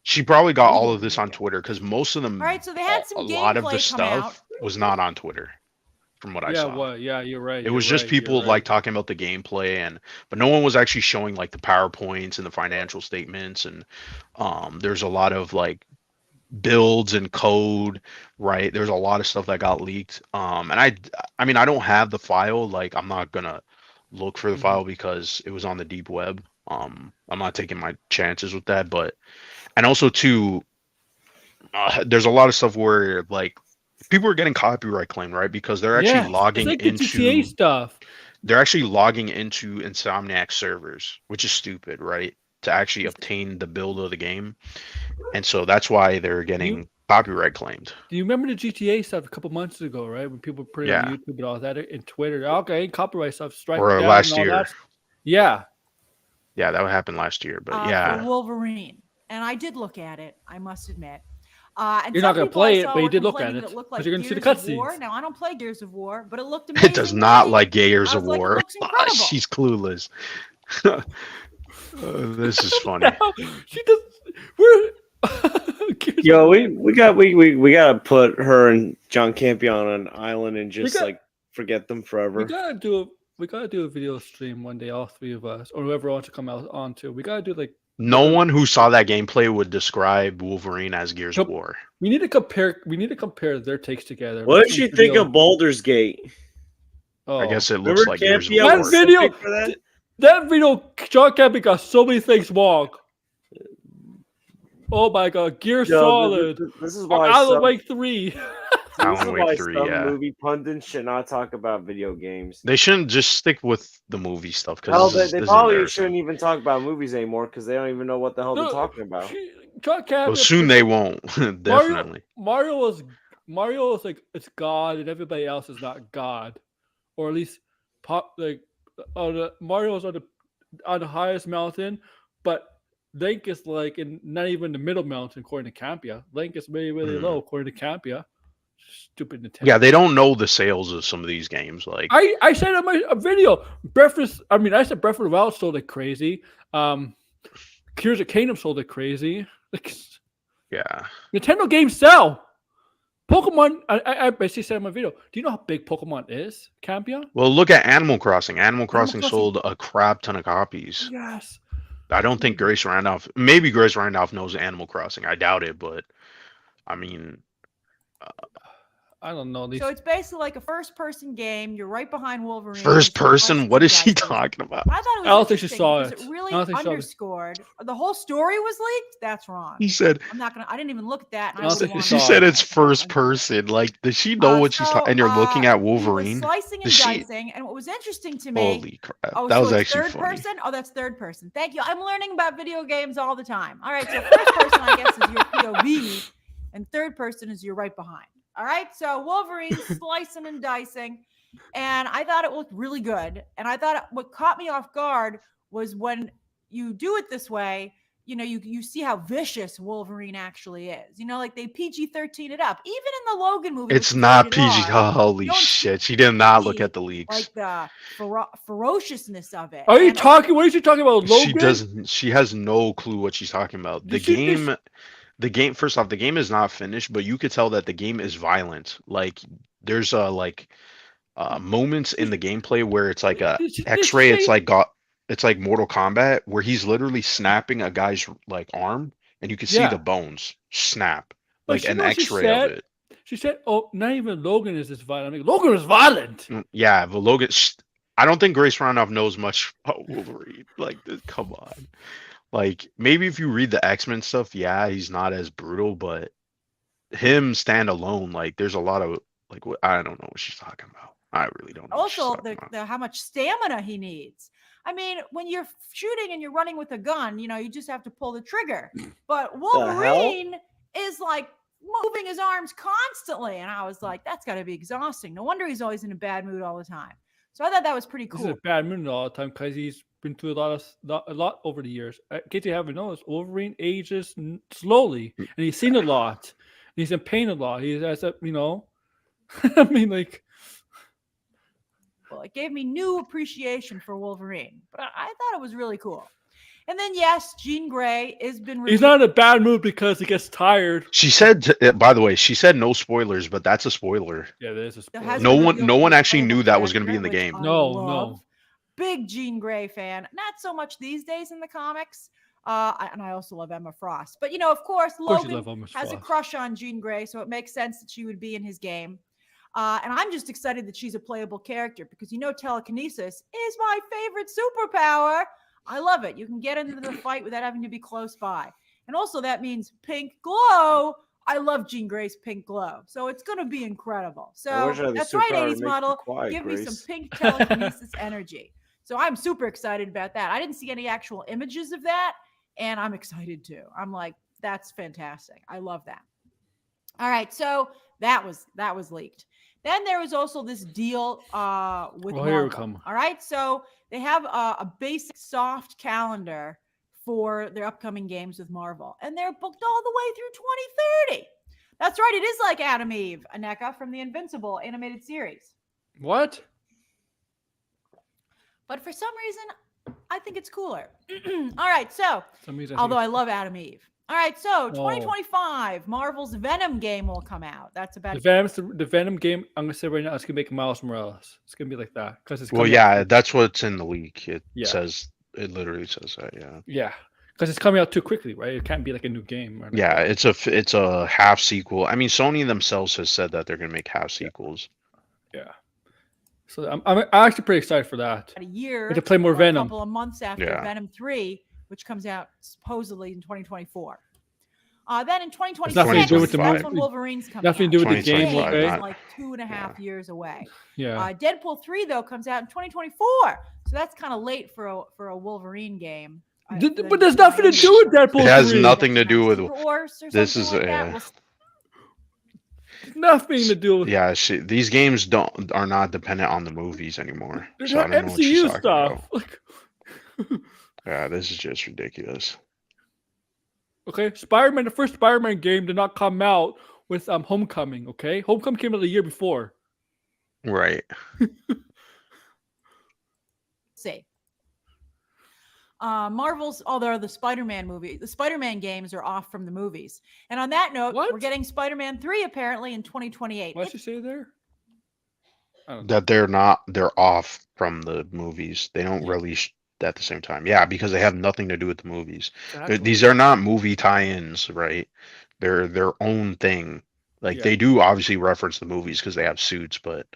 She probably got all of this on Twitter, because most of them. All right, so they had some a lot of the stuff was not on Twitter, from what I saw. Well, yeah, you're right. It was just people like talking about the gameplay, but no one was actually showing like the PowerPoints and the financial statements, and there's a lot of like builds and code, right? There's a lot of stuff that got leaked. And I mean, I don't have the file. Like, I'm not gonna look for the file because it was on the deep web. I'm not taking my chances with that. And also too, there's a lot of stuff where like people are getting copyright claimed, right? Because they're actually logging like into the GTA stuff. They're actually logging into Insomniac servers, which is stupid, right? To actually obtain the build of the game. And so that's why they're getting copyright claimed. Do you remember the GTA stuff a couple months ago, right? When people put it on YouTube and all that, and Twitter, okay, copyright stuff, strike or down last and all year. That. Yeah, that would happen last year, but for Wolverine, and I did look at it. I must admit. And you're not going to play it, but you did look at it because like you're going to see the cutscenes. Now I don't play Gears of War, but it looked amazing. It does not like Gears of War. Like, she's clueless. This is funny. No, she does. We're Yo, we gotta put her and John Campion on an island and just like forget them forever. We gotta do a video stream one day, all three of us, or whoever wants to come out on too. We gotta do like No one who saw that gameplay would describe Wolverine as Gears of War. We need to compare their takes together. What did you think of Baldur's Gate? Oh, I guess it looks like Gears of War. That video, John Campy got so many things wrong. Oh my God, Gear Solid. This is why Alan Wake 3. Alan Wake 3, yeah. Movie pundits should not talk about video games. They shouldn't just stick with the movie stuff. Because they probably shouldn't even talk about movies anymore because they don't even know what the hell they're talking about. John Campy, well, soon they won't. Definitely. Mario is like it's God and everybody else is not God, or at least Mario is on the highest mountain, but Link is like not even the middle mountain according to Campia. Link is really low according to Campia. Stupid Nintendo. Yeah, they don't know the sales of some of these games. Like I said in my video, I said Breath of the Wild sold like crazy. Tears of Kingdom sold like crazy. Like, yeah, Nintendo games sell. Pokemon, I basically said in my video. Do you know how big Pokemon is, Campia? Well, look at Animal Crossing. Animal Crossing sold a crap ton of copies. Yes. I don't think Grace Randolph. Maybe Grace Randolph knows Animal Crossing. I doubt it, but I mean, I don't know. So it's basically like a first-person game. You're right behind Wolverine. First person? What is he talking about? I thought it was I don't think she saw it. it. It really underscored. The whole story was leaked? That's wrong. He said, I didn't even look at that. She said it's first person. Like, does she know what she's talking? And you're looking at Wolverine. Slicing and dicing. And what was interesting to me. Holy crap. That was actually third funny. person? Oh, that's third person. Thank you. I'm learning about video games all the time. All right. So first person, I guess, is your POV. And third person is you're right behind. All right, so Wolverine slicing and dicing, and I thought it looked really good. And I thought what caught me off guard was when you do it this way, you see how vicious Wolverine actually is. Like they PG-13 it up. Even in the Logan movie, it's not PG. Holy shit! She did not look at the leaks. Like the ferociousness of it. Are you talking? What is she talking about? Logan? She doesn't. She has no clue what she's talking about. The game, first off, the game is not finished, but you could tell that the game is violent. Like there's moments in the gameplay where it's like a X-ray. It's like Mortal Kombat where he's literally snapping a guy's like arm, and you can see the bones snap, like an X-ray of it. She said, "Oh, not even Logan is this violent." I mean, Logan is violent. Yeah, but Logan. I don't think Grace Randolph knows much about Wolverine. Like, come on. Like, maybe if you read the X-Men stuff, yeah, he's not as brutal, but him stand alone, like, there's a lot of, like, I don't know what she's talking about. I really don't know. Also, how much stamina he needs. I mean, when you're shooting and you're running with a gun, you just have to pull the trigger. But Wolverine is, like, moving his arms constantly. And I was like, that's got to be exhausting. No wonder he's always in a bad mood all the time. So I thought that was pretty cool. He's in a bad mood all the time because he's been through a lot over the years. In case you haven't noticed, Wolverine ages slowly, and he's seen a lot. And he's in pain a lot. He has I mean, like, well, it gave me new appreciation for Wolverine, but I thought it was really cool. And then, yes, Jean Grey has been. He's not in a bad mood because he gets tired. She said, by the way, she said no spoilers, but that's a spoiler. Yeah, there is a spoiler. No one actually knew that was going to be in the game. No. Big Jean Grey fan. Not so much these days in the comics. And I also love Emma Frost. But, of course, Logan has a crush on Jean Grey, so it makes sense that she would be in his game. And I'm just excited that she's a playable character because, telekinesis is my favorite superpower. I love it. You can get into the fight without having to be close by. And also that means pink glow. I love Jean Grey's pink glow. So it's going to be incredible. So that's right, 80s model. Give me some pink telekinesis energy. So I'm super excited about that. I didn't see any actual images of that, and I'm excited too. I'm like, that's fantastic. I love that. All right, so that was leaked. Then there was also this deal with Marvel. Here we come. All right, so they have a basic soft calendar for their upcoming games with Marvel, and they're booked all the way through 2030. That's right, it is like Adam Eve, Aneka from the Invincible animated series. What? But for some reason, I think it's cooler. All right, so although I love Adam Eve. All right, so 2025, Marvel's Venom game will come out. That's about the Venom game. I'm gonna say right now, it's gonna make Miles Morales. It's gonna be like that because it's. Well, yeah, that's what's in the leak. It says it literally says that. Yeah. Yeah, Because it's coming out too quickly, right? It can't be like a new game. Right? Yeah, it's a half sequel. I mean, Sony themselves has said that they're going to make half sequels. Yeah. So I'm actually pretty excited for that. A year to play more Venom. A couple of months after Yeah. Venom 3, which comes out supposedly in 2024. Then in 2026, nothing to do with that's the when Wolverine's coming Nothing to out. do with the game, 2025, okay? It's like 2.5 years away. Yeah. Deadpool 3 though comes out in 2024, so that's kind of late for a Wolverine game. But there's nothing to do with Deadpool 3. It has nothing to do with this. Is nothing to do with. Yeah, these games are not dependent on the movies anymore. There's So I don't know what she's MCU talking stuff. about. Yeah, this is just ridiculous. Okay, the first Spider-Man game did not come out with Homecoming. Okay, Homecoming came out the year before. Right. See. Marvel's, they're the Spider-Man movie. The Spider-Man games are off from the movies. And on that note, we're getting Spider-Man 3 apparently in 2028. What'd you say there? That they're off from the movies. They don't release at the same time. Yeah, because they have nothing to do with the movies. Exactly. These are not movie tie-ins, right? They're their own thing. Like they do obviously reference the movies because they have suits, but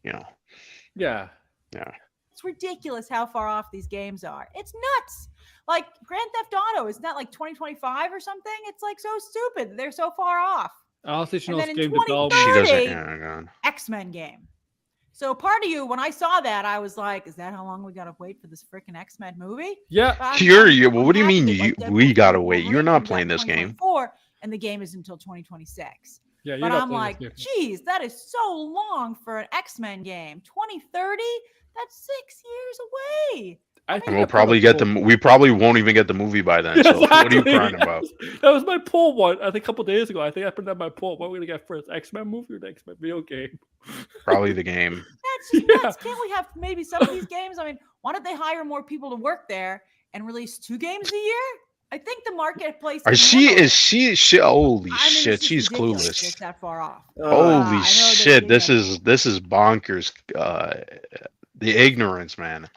Yeah. Yeah. It's ridiculous how far off these games are. It's nuts. Like Grand Theft Auto, isn't that like 2025 or something? It's like so stupid. They're so far off. I'll say And then in game 2030, X-Men game. So part of you, when I saw that, I was like, is that how long we got to wait for this freaking X-Men movie? Yeah. Well, what do you mean we got to wait? You're not playing this game. And the game is until 2026. Yeah, but I'm like, geez, that is so long for an X-Men game. 2030? That's 6 years away. We'll probably get them. We probably won't even get the movie by then. So what are you crying about? That was my poll one. I think a couple days ago. I think I put that in my poll. What are we gonna get first, X-Men movie or the X-Men video game? Probably the game. That's just nuts. Can't we have maybe some of these games? I mean, why don't they hire more people to work there and release 2 games a year? I think the marketplace. Holy shit, she's clueless. It's that far off. Holy shit, this is bonkers. The ignorance, man.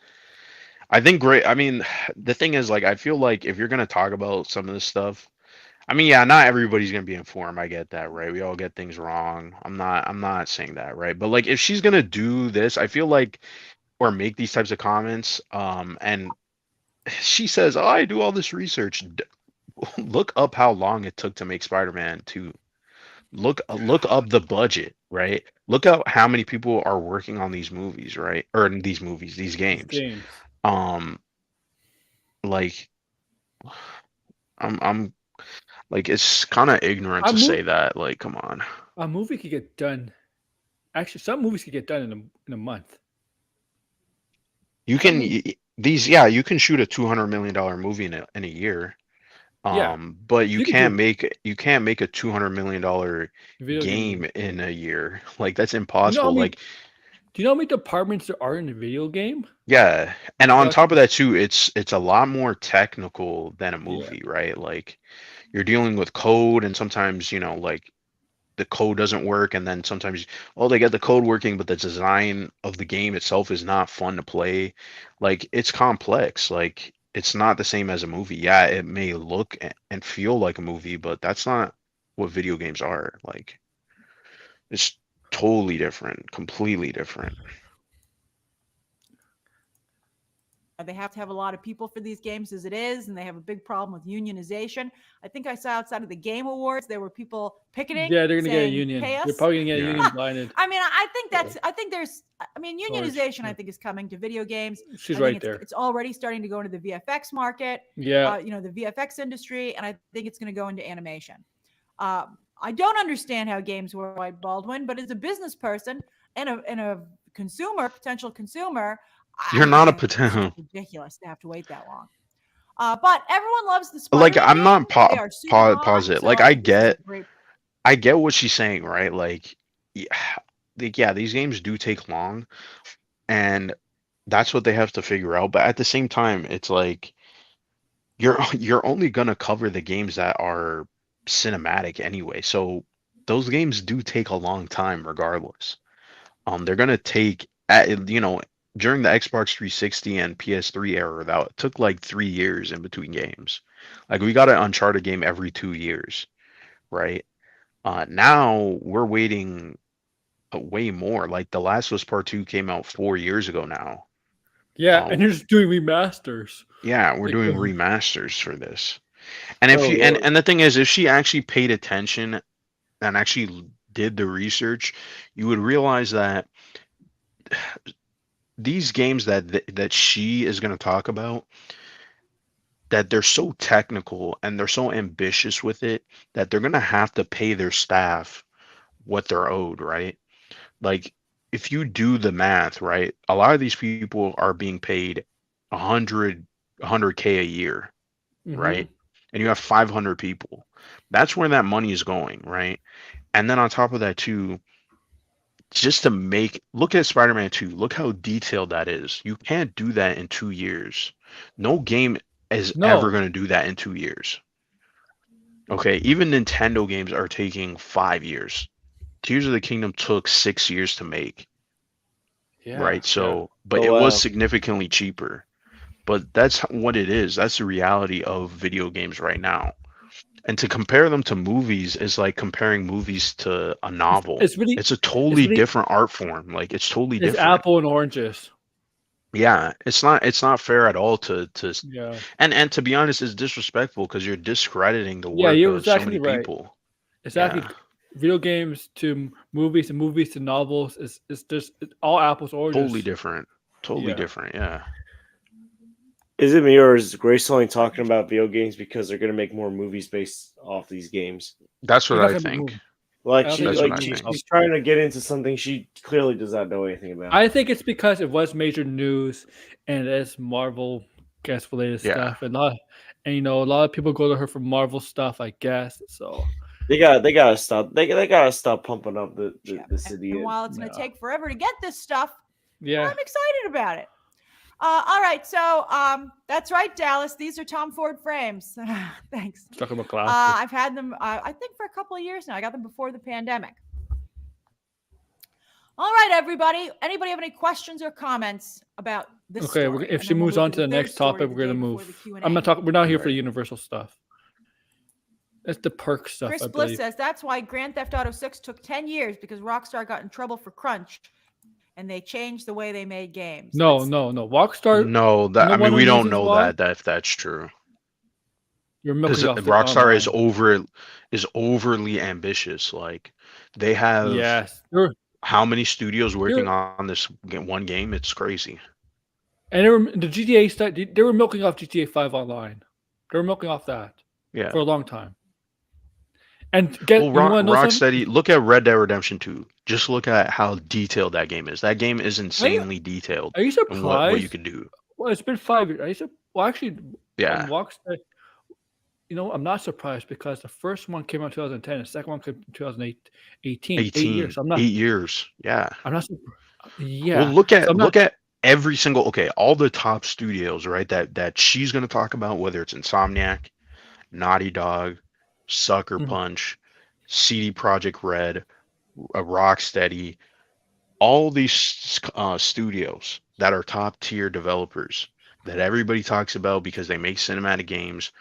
I think the thing is, like, I feel like if you're gonna talk about some of this stuff, I mean, yeah, not everybody's gonna be informed. I get that, right? We all get things wrong. I'm not saying that, right? But like, if she's gonna do this, I feel like, or make these types of comments, and she says, "Oh, I do all this research." Look up how long it took to make Spider-Man 2. Look up the budget, right? Look up how many people are working on these movies, right? Or in these games. Like, I'm like, it's kind of ignorant to say that. Like, come on. A movie could get done. Actually, some movies could get done in a month. You can you can shoot a $200 million movie in a year. But you can't make a $200 million game in a year. Like, that's impossible. Do you know how many departments there are in a video game? Yeah, and on top of that too, it's a lot more technical than a movie, right? Like, you're dealing with code, and sometimes, like, the code doesn't work, and then sometimes they get the code working, but the design of the game itself is not fun to play. Like, it's complex. Like, it's not the same as a movie. Yeah, it may look and feel like a movie, but that's not what video games are. Like, it's totally different, completely different. They have to have a lot of people for these games as it is, and they have a big problem with unionization. I think I saw outside of the Game Awards, there were people picketing. Yeah, they're going to get a union. They're probably going to get a union blinded. I mean, unionization, I think, is coming to video games. She's right there. It's already starting to go into the VFX market. Yeah. The VFX industry, and I think it's going to go into animation. I don't understand how games work, White Baldwin, but as a business person and a potential consumer, you're not a potential. Ridiculous to have to wait that long. But everyone loves the Spider-Man. Like, I'm not positive. So like, I get what she's saying, right? Like, yeah, these games do take long, and that's what they have to figure out. But at the same time, it's like you're only gonna cover the games that are cinematic anyway. So those games do take a long time, regardless. They're gonna take during the Xbox 360 and PS3 era, that took like 3 years in between games. Like we got an Uncharted game every 2 years, right? Now we're waiting way more. Like The Last of Us Part 2 came out 4 years ago now. Yeah, and you're just doing remasters. Yeah, we're doing remasters for this. And if you and the thing is, if she actually paid attention and actually did the research, you would realize that these games that she is going to talk about, that they're so technical and they're so ambitious with it that they're going to have to pay their staff what they're owed, right? Like if you do the math, right, a lot of these people are being paid 100K a year, right? And you have 500 people. That's where that money is going, right? And then on top of that too, just to look at Spider-Man 2, look how detailed that is. You can't do that in 2 years. No game is ever going to do that in 2 years. Okay, even Nintendo games are taking 5 years. Tears of the Kingdom took 6 years to make. Yeah, right? So, but it was significantly cheaper. But that's what it is. That's the reality of video games right now. And to compare them to movies is like comparing movies to a novel. It's a totally different art form. Like it's totally different. It's apple and oranges. Yeah, it's not fair at all to and to be honest, it's disrespectful because you're discrediting the work of so many people. Exactly. Video games to movies and movies to novels is just all apples and oranges. Totally different. Totally different. Yeah. Is it me or is Grace only talking about video games because they're going to make more movies based off these games? That's what I think. Like she's trying to get into something she clearly does not know anything about. I think it's because it was major news and it's Marvel guest related stuff, and a lot of people go to her for Marvel stuff, I guess. So they gotta stop. They gotta stop pumping up the city. And while it's going to take forever to get this stuff, I'm excited about it. All right, so that's right, Dallas. These are Tom Ford frames. Thanks. Talking about glasses. I've had them, I think, for a couple of years now. I got them before the pandemic. All right, everybody. Anybody have any questions or comments about this? Okay, story? if she moves on to the next topic, we're gonna move. I'm not talking. We're not here for the Universal stuff. It's the perk stuff. Chris Bliss says that's why Grand Theft Auto 6 took 10 years because Rockstar got in trouble for crunch. And they changed the way they made games. No. Rockstar. No, we don't know that if that's true. You're milking off Rockstar is overly ambitious. Like they have how many studios working on this one game? It's crazy. And the GTA stuff. They were milking off GTA 5 Online. They were milking off that. For a long time. And Rocksteady, look at Red Dead Redemption 2. Just look at how detailed that game is. That game is insanely detailed. Are you surprised? What you can do? Well, it's been 5 years. Actually, Rocksteady. I'm not surprised because the first one came out in 2010. The second one came in 2018. 8 years. 8 years. Yeah. I'm not surprised. Yeah. Well, look at every single all the top studios, right? That she's going to talk about, whether it's Insomniac, Naughty Dog, Sucker Punch, CD Projekt Red, Rocksteady, all these studios that are top tier developers that everybody talks about because they make cinematic games.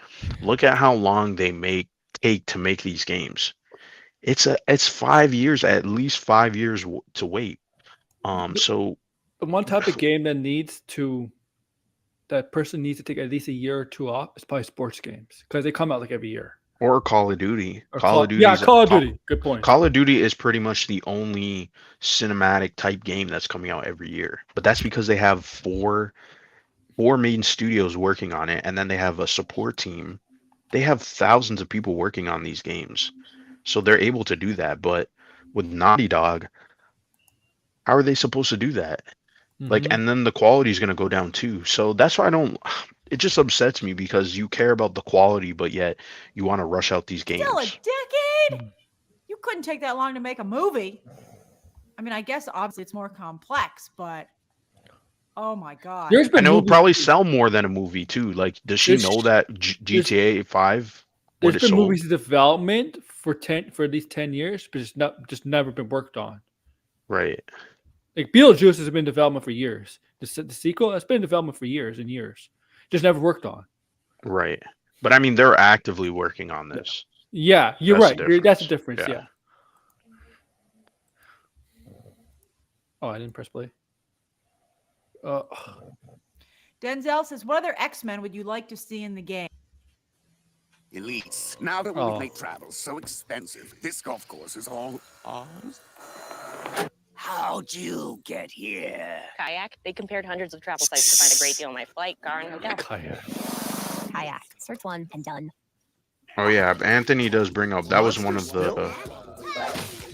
Look at how long they take to make these games. It's 5 years, at least 5 years to wait. So the one type of game that person needs to take at least a year or two off is probably sports games because they come out like every year. Or Call of Duty. Call of Duty. Good point. Call of Duty is pretty much the only cinematic type game that's coming out every year. But that's because they have four main studios working on it, and then they have a support team. They have thousands of people working on these games. So they're able to do that. But with Naughty Dog, how are they supposed to do that? And then the quality is going to go down too. So that's why it just upsets me because you care about the quality, but yet you want to rush out these games. Still a decade? You couldn't take that long to make a movie. I mean, I guess obviously it's more complex, but oh my God. And it will probably sell more than a movie too. Like, does she know that GTA 5? There's been movies in development for at least 10 years, but it's just never been worked on. Right. Like Beetlejuice has been in development for years. The sequel has been in development for years and years, just never worked on. Right, but I mean, they're actively working on this. Yeah, you're That's right. That's the difference. Yeah. Yeah. Oh, I didn't press play. Denzel says, "What other X-Men would you like to see in the game?" Elites, now that we would make travel so expensive, this golf course is all ours. How'd you get here? Kayak. They compared hundreds of travel sites to find a great deal on my flight, car, and hotel. Kayak. Search one and done. Oh yeah, Anthony does bring up that was one of the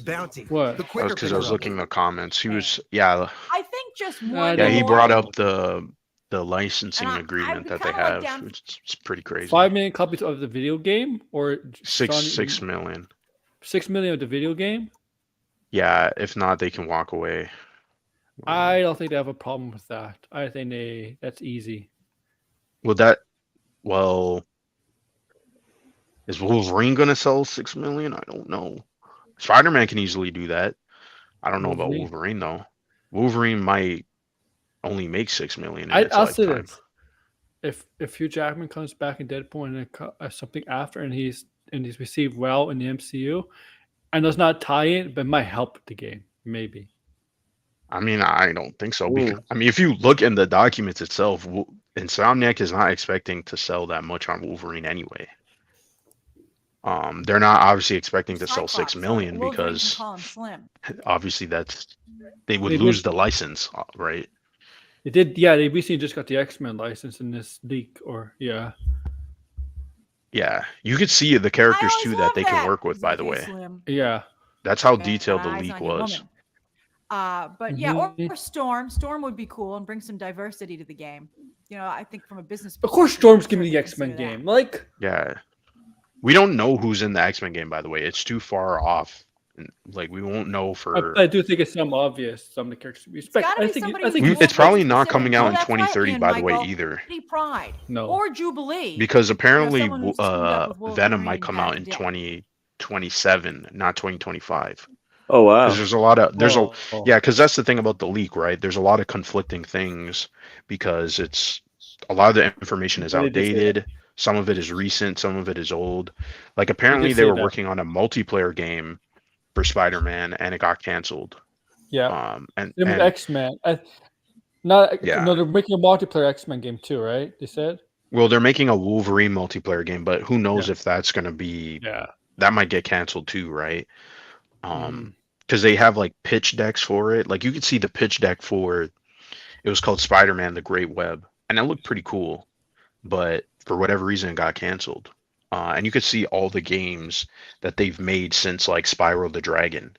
bounty. What? That was because I was looking in the comments. He was I think just one. Yeah, he more. brought up the licensing agreement that they have. It's pretty crazy. 5 million copies of the video game, or 6 million. 6 million of the video game. Yeah, if not, they can walk away. I don't think they have a problem with that. I think that's easy. Well, is Wolverine gonna sell 6 million? I don't know. Spider-Man can easily do that. I don't know about Wolverine though. Wolverine might only make 6 million. I'll say this: if Hugh Jackman comes back in Deadpool and something after, and he's received well in the MCU, and does not tie in, but might help the game maybe. I mean, I don't think so. Because, I mean, if you look in the documents itself, Insomniac is not expecting to sell that much on Wolverine anyway. They're not obviously expecting to sell 6 million because obviously they would lose the license, right? They did, yeah. They recently just got the X-Men license in this leak, yeah. You could see the characters too that they can work with. By the way, yeah, that's how detailed the leak was. But yeah, or Storm. Storm would be cool and bring some diversity to the game. You know, I think from a business. Of course, Storm's giving the X-Men game. Like, yeah, we don't know who's in the X-Men game. By the way, it's too far off. Like, we won't know for. I do think it's some obvious. Some of the characters we expect. I think it's probably not coming out in 2030. By the way, either. Pride. No. Or Jubilee. Because apparently, Venom might come out in 2027, not 2025. Oh wow! Because there's a lot of because that's the thing about the leak, right? There's a lot of conflicting things because a lot of the information is outdated. Some of it is recent, some of it is old. Like apparently they were working on a multiplayer game for Spider-Man and it got canceled. Yeah. And X-Men. No, they're making a multiplayer X-Men game too, right? They said. Well, they're making a Wolverine multiplayer game, but who knows if that's going to be? Yeah. That might get canceled too, right? Because they have like pitch decks for it. Like you could see the pitch deck for it was called Spider-Man: The Great Web, and it looked pretty cool, but for whatever reason it got canceled. And you could see all the games that they've made since like Spyro the Dragon,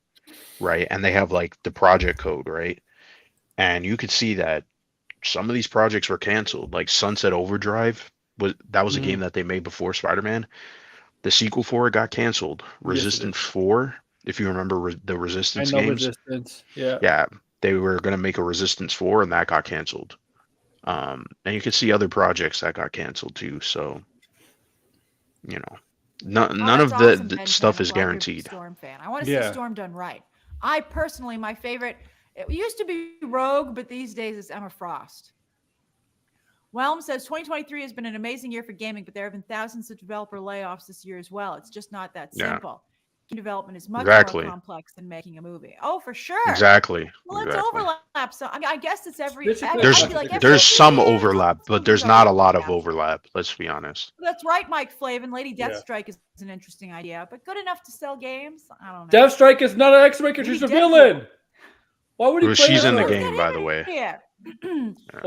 right? And they have like the project code, right? And you could see that some of these projects were canceled. Like Sunset Overdrive was a game that they made before Spider-Man. The sequel for it got canceled. Resistance 4, if you remember the Resistance games. Resistance. Yeah. Yeah, they were going to make a Resistance 4 and that got canceled. And you could see other projects that got canceled too. So, you know, none of the stuff is guaranteed. Storm fan. I want to see Storm done right. I personally, my favorite, it used to be Rogue, but these days it's Emma Frost. Whelm says 2023 has been an amazing year for gaming, but there have been thousands of developer layoffs this year as well. It's just not that simple. Game development is much more complex than making a movie. Oh, for sure. Exactly. Well, it's overlap. So I mean, I guess it's there's some overlap, but there's not a lot of overlap. Let's be honest. That's right, Mike Flavin. Lady Deathstrike is an interesting idea, but good enough to sell games. I don't know. Deathstrike is not an X-Men character; she's a villain. Why would he play she's her? in the game, by the way. Yeah.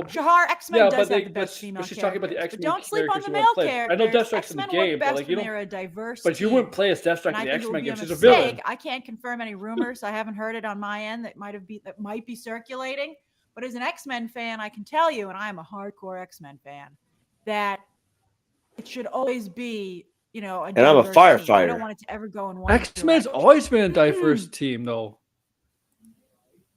Shahar X-Men does have the best female she's talking about the X-Men. But don't sleep on the male characters. I know Deathstrike's in the game, but like they're a diverse but you wouldn't play as Deathstrike in the X-Men game. She's a villain. I can't confirm any rumors. I haven't heard it on my end that might be circulating. But as an X-Men fan, I can tell you, and I am a hardcore X-Men fan, that it should always be, you know, and I'm a firefighter. I don't want it to ever go in one. X-Men's always been a diverse team, though.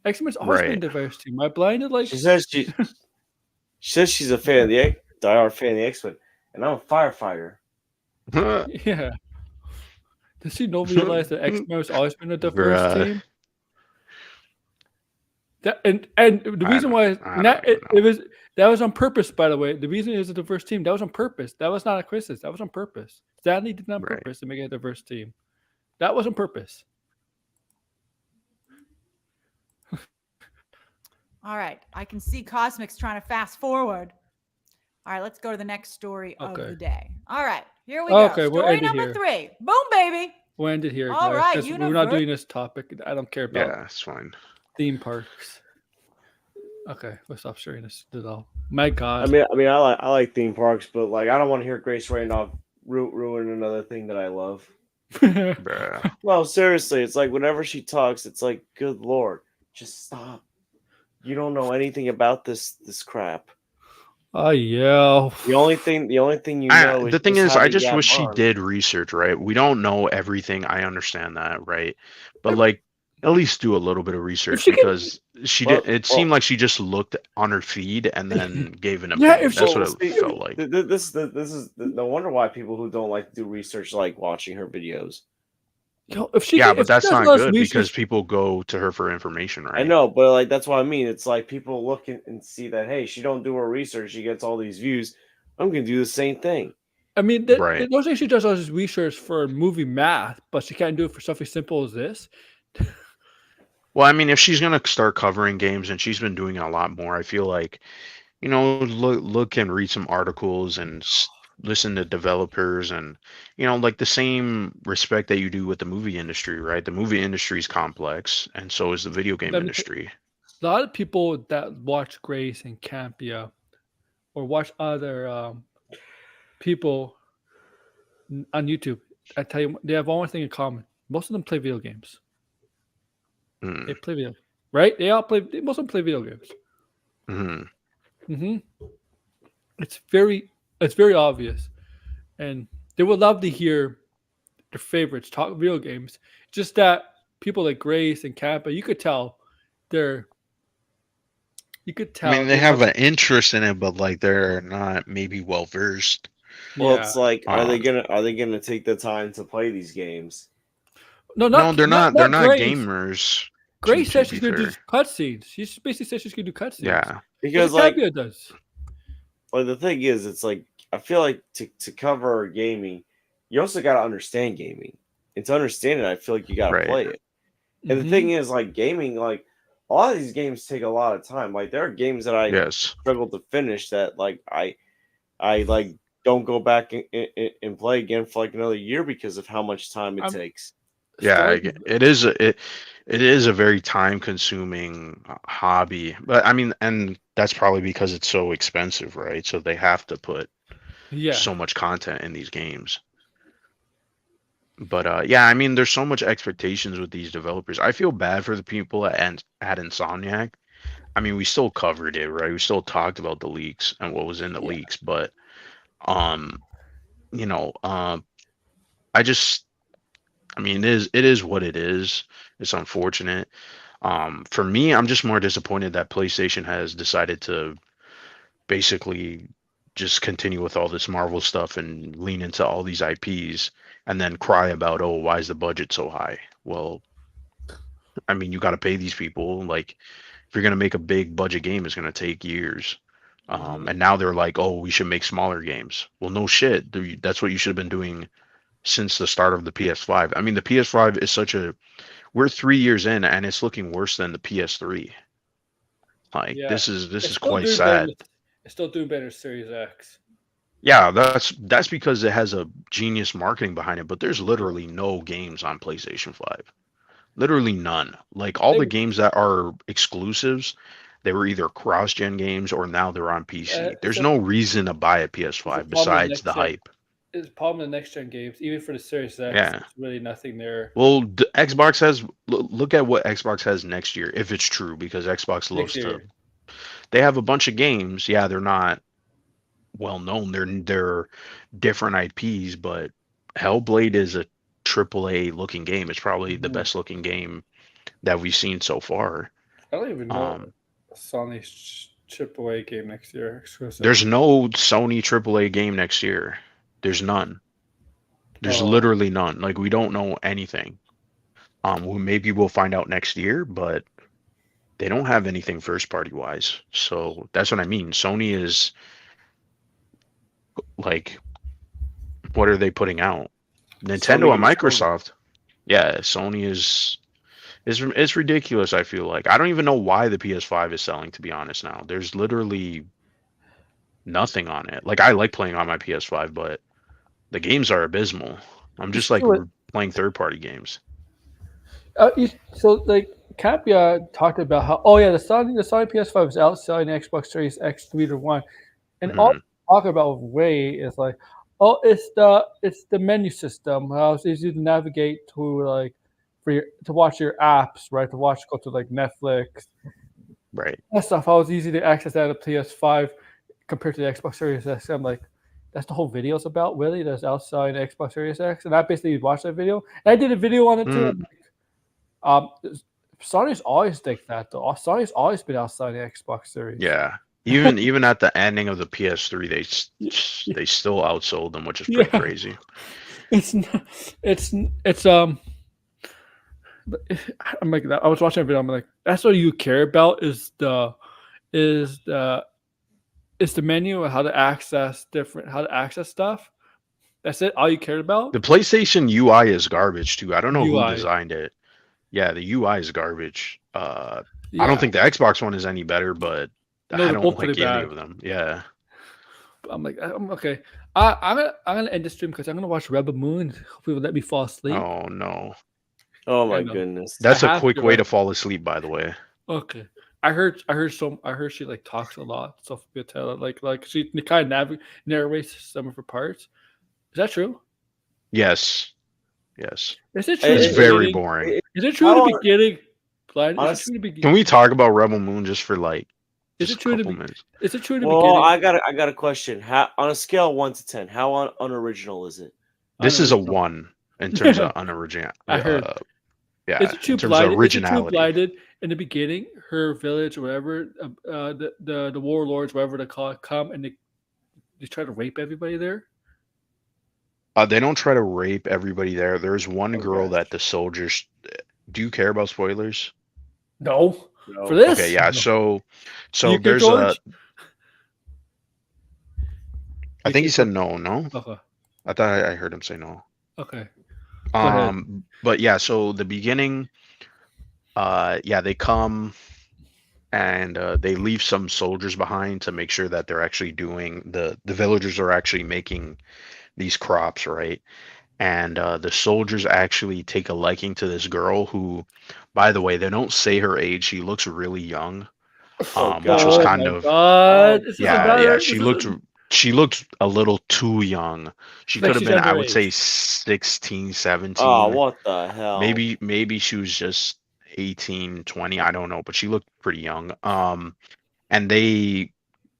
X-Men's always been a diverse team. Am I blinded? Like she says she's a fan of the diehard fan of the X-Men, and I'm a firefighter. Yeah. Does she not realize that X-Men has always been a diverse team? And the reason why that was on purpose, by the way. The reason it was a diverse team, that was on purpose. That was not a criticism. That was on purpose. Stanley did not on purpose to make it a diverse team. That was on purpose. All right. I can see Cosmic's trying to fast forward. All right, let's go to the next story of the day. All right, here we go. Story number 3. Boom, baby. We'll end it here, all guys. Right, we're not doing this topic. I don't care about. Yeah, it's fine. Theme parks. Okay, we'll stop sharing this at all. My God. I mean, I like theme parks, but like, I don't want to hear Grace Randolph ruin another thing that I love. Well, seriously, it's like whenever she talks, it's like, good Lord, just stop. You don't know anything about this crap. Oh yeah. The only thing you know is the thing is, I just wish she on. did research, right? We don't know everything. I understand that, right? But like, at least do a little bit of research because she did. It seemed like she just looked on her feed and then gave an opinion. Yeah, that's what it felt like. This is no wonder why people who don't like to do research like watching her videos. Yo, but that's not good because people go to her for information, right? I know, but like that's what I mean. It's like people look and see that, hey, she don't do her research, she gets all these views. I'm gonna do the same thing. I mean, don't say she does all this research for movie math, but she can't do it for something simple as this. Well, I mean, if she's gonna start covering games, and she's been doing it a lot more, I feel like, look and read some articles and listen to developers and like the same respect that you do with the movie industry, right? The movie industry is complex and so is the video game industry. A lot of people that watch Grace and Campia or watch other people on YouTube, I tell you, they have one thing in common. Most of them play video games. They play video, right? Most of them play video games. It's very obvious, and they would love to hear their favorites talk video games. Just that people like Grace and Kappa, you could tell. I mean, they have an interest in it, but like they're not maybe well versed. Well, it's like, are they gonna take the time to play these games? No, they're not. They're not gamers. Grace says she's gonna do cutscenes. She basically says she's gonna do cutscenes. Yeah, because like Kappa does. Well, the thing is, it's like I feel like to cover gaming, you also got to understand gaming. And to understand it, I feel like you got to play it. And the thing is, like gaming, like a lot of these games take a lot of time. Like there are games that I struggle to finish that like I like don't go back and play again for like another year because of how much time it takes. Yeah, it is a very time consuming hobby, but I mean, and that's probably because it's so expensive, right? So they have to put so much content in these games. But I mean, there's so much expectations with these developers. I feel bad for the people at Insomniac. I mean, we still covered it, right? We still talked about the leaks and what was in the leaks, but I mean, it is what it is. It's unfortunate. For me, I'm just more disappointed that PlayStation has decided to basically just continue with all this Marvel stuff and lean into all these IPs and then cry about, oh, why is the budget so high? Well, I mean, you got to pay these people. Like, if you're going to make a big budget game, it's going to take years. And now they're like, oh, we should make smaller games. Well, no shit. That's what you should have been doing since the start of the PS5. I mean, the PS5 is we're 3 years in and it's looking worse than the PS3. Like this is quite sad. It's still doing better Series X. Yeah, that's because it has a genius marketing behind it, but there's literally no games on PlayStation 5. Literally none. Like all the games that are exclusives, they were either cross-gen games or now they're on PC. There's no reason to buy a PS5 besides the hype. It's a problem in the next gen games, even for the Series X. Yeah. There's really nothing there. Well, the Xbox has. Look at what Xbox has next year, if it's true, because Xbox loves to. They have a bunch of games. Yeah, they're not well known. They're different IPs, but Hellblade is a AAA looking game. It's probably the best looking game that we've seen so far. I don't even know Sony's AAA game next year. Exclusive. There's no Sony AAA game next year. There's none. There's literally none. Like, we don't know anything. Maybe we'll find out next year, but they don't have anything first party wise. So that's what I mean. Sony is like, what are they putting out? Nintendo and Microsoft. Yeah, Sony is it's ridiculous. I feel like I don't even know why the PS5 is selling. To be honest, now there's literally nothing on it. Like I like playing on my PS5, but the games are abysmal. I'm just like playing third party games. So like Capia talked about how the Sony PS5 is outselling the Xbox Series X 3-1, and all talk about with Ray is like, oh, it's the menu system, how it's easy to navigate to like to watch your apps, right? To go to like Netflix, right? That stuff. How it's easy to access that on PS5 compared to the Xbox Series X. I'm like, that's the whole video's about, really? That's outside the Xbox Series X, and I basically watched that video, and I did a video on it too. Sony's always like that though. Sony's always been outside the Xbox Series. Yeah. Even at the ending of the PS3, they still outsold them, which is pretty crazy. I'm like that. I was watching a video. I'm like, that's what you care about is the menu and how to access stuff. That's it. All you cared about. The PlayStation UI is garbage too. I don't know who designed it. Yeah, the UI is garbage. I don't think the Xbox one is any better, but I don't like any of them. Yeah. I'm like, I'm okay. I'm gonna end the stream because I'm gonna watch Rebel Moon. Hope you let me fall asleep. Oh no. Oh my goodness. That's a quick way to fall asleep, by the way. Okay. I heard she like talks a lot. So like she kind of narrates some of her parts. Is that true? Yes. Yes. Is it true? It's very boring. Is it true to be getting blind? Can we talk about Rebel Moon just for like Is it true to be? Is it true to be? Well, I got a question. How on a scale of 1 to 10, how unoriginal is it? This is a 1 in terms of unoriginal. I heard. Yeah, is it true in terms of originality. Blinded in the beginning, her village, wherever the warlords, wherever they call it, come and they try to rape everybody there. They don't try to rape everybody there. There's one girl that the soldiers. Do you care about spoilers? No. For this? Okay, yeah. No. So there's a. I think he said no. Okay. I thought I heard him say no. Okay. But yeah, so the beginning, they come and they leave some soldiers behind to make sure that they're actually doing the villagers are actually making these crops, right? And the soldiers actually take a liking to this girl who, by the way, they don't say her age. She looks really young, which was kind of she looked a little too young. She could have been, I would say, 16, 17. Oh, what the hell? Maybe she was just 18, 20. I don't know, but she looked pretty young. And they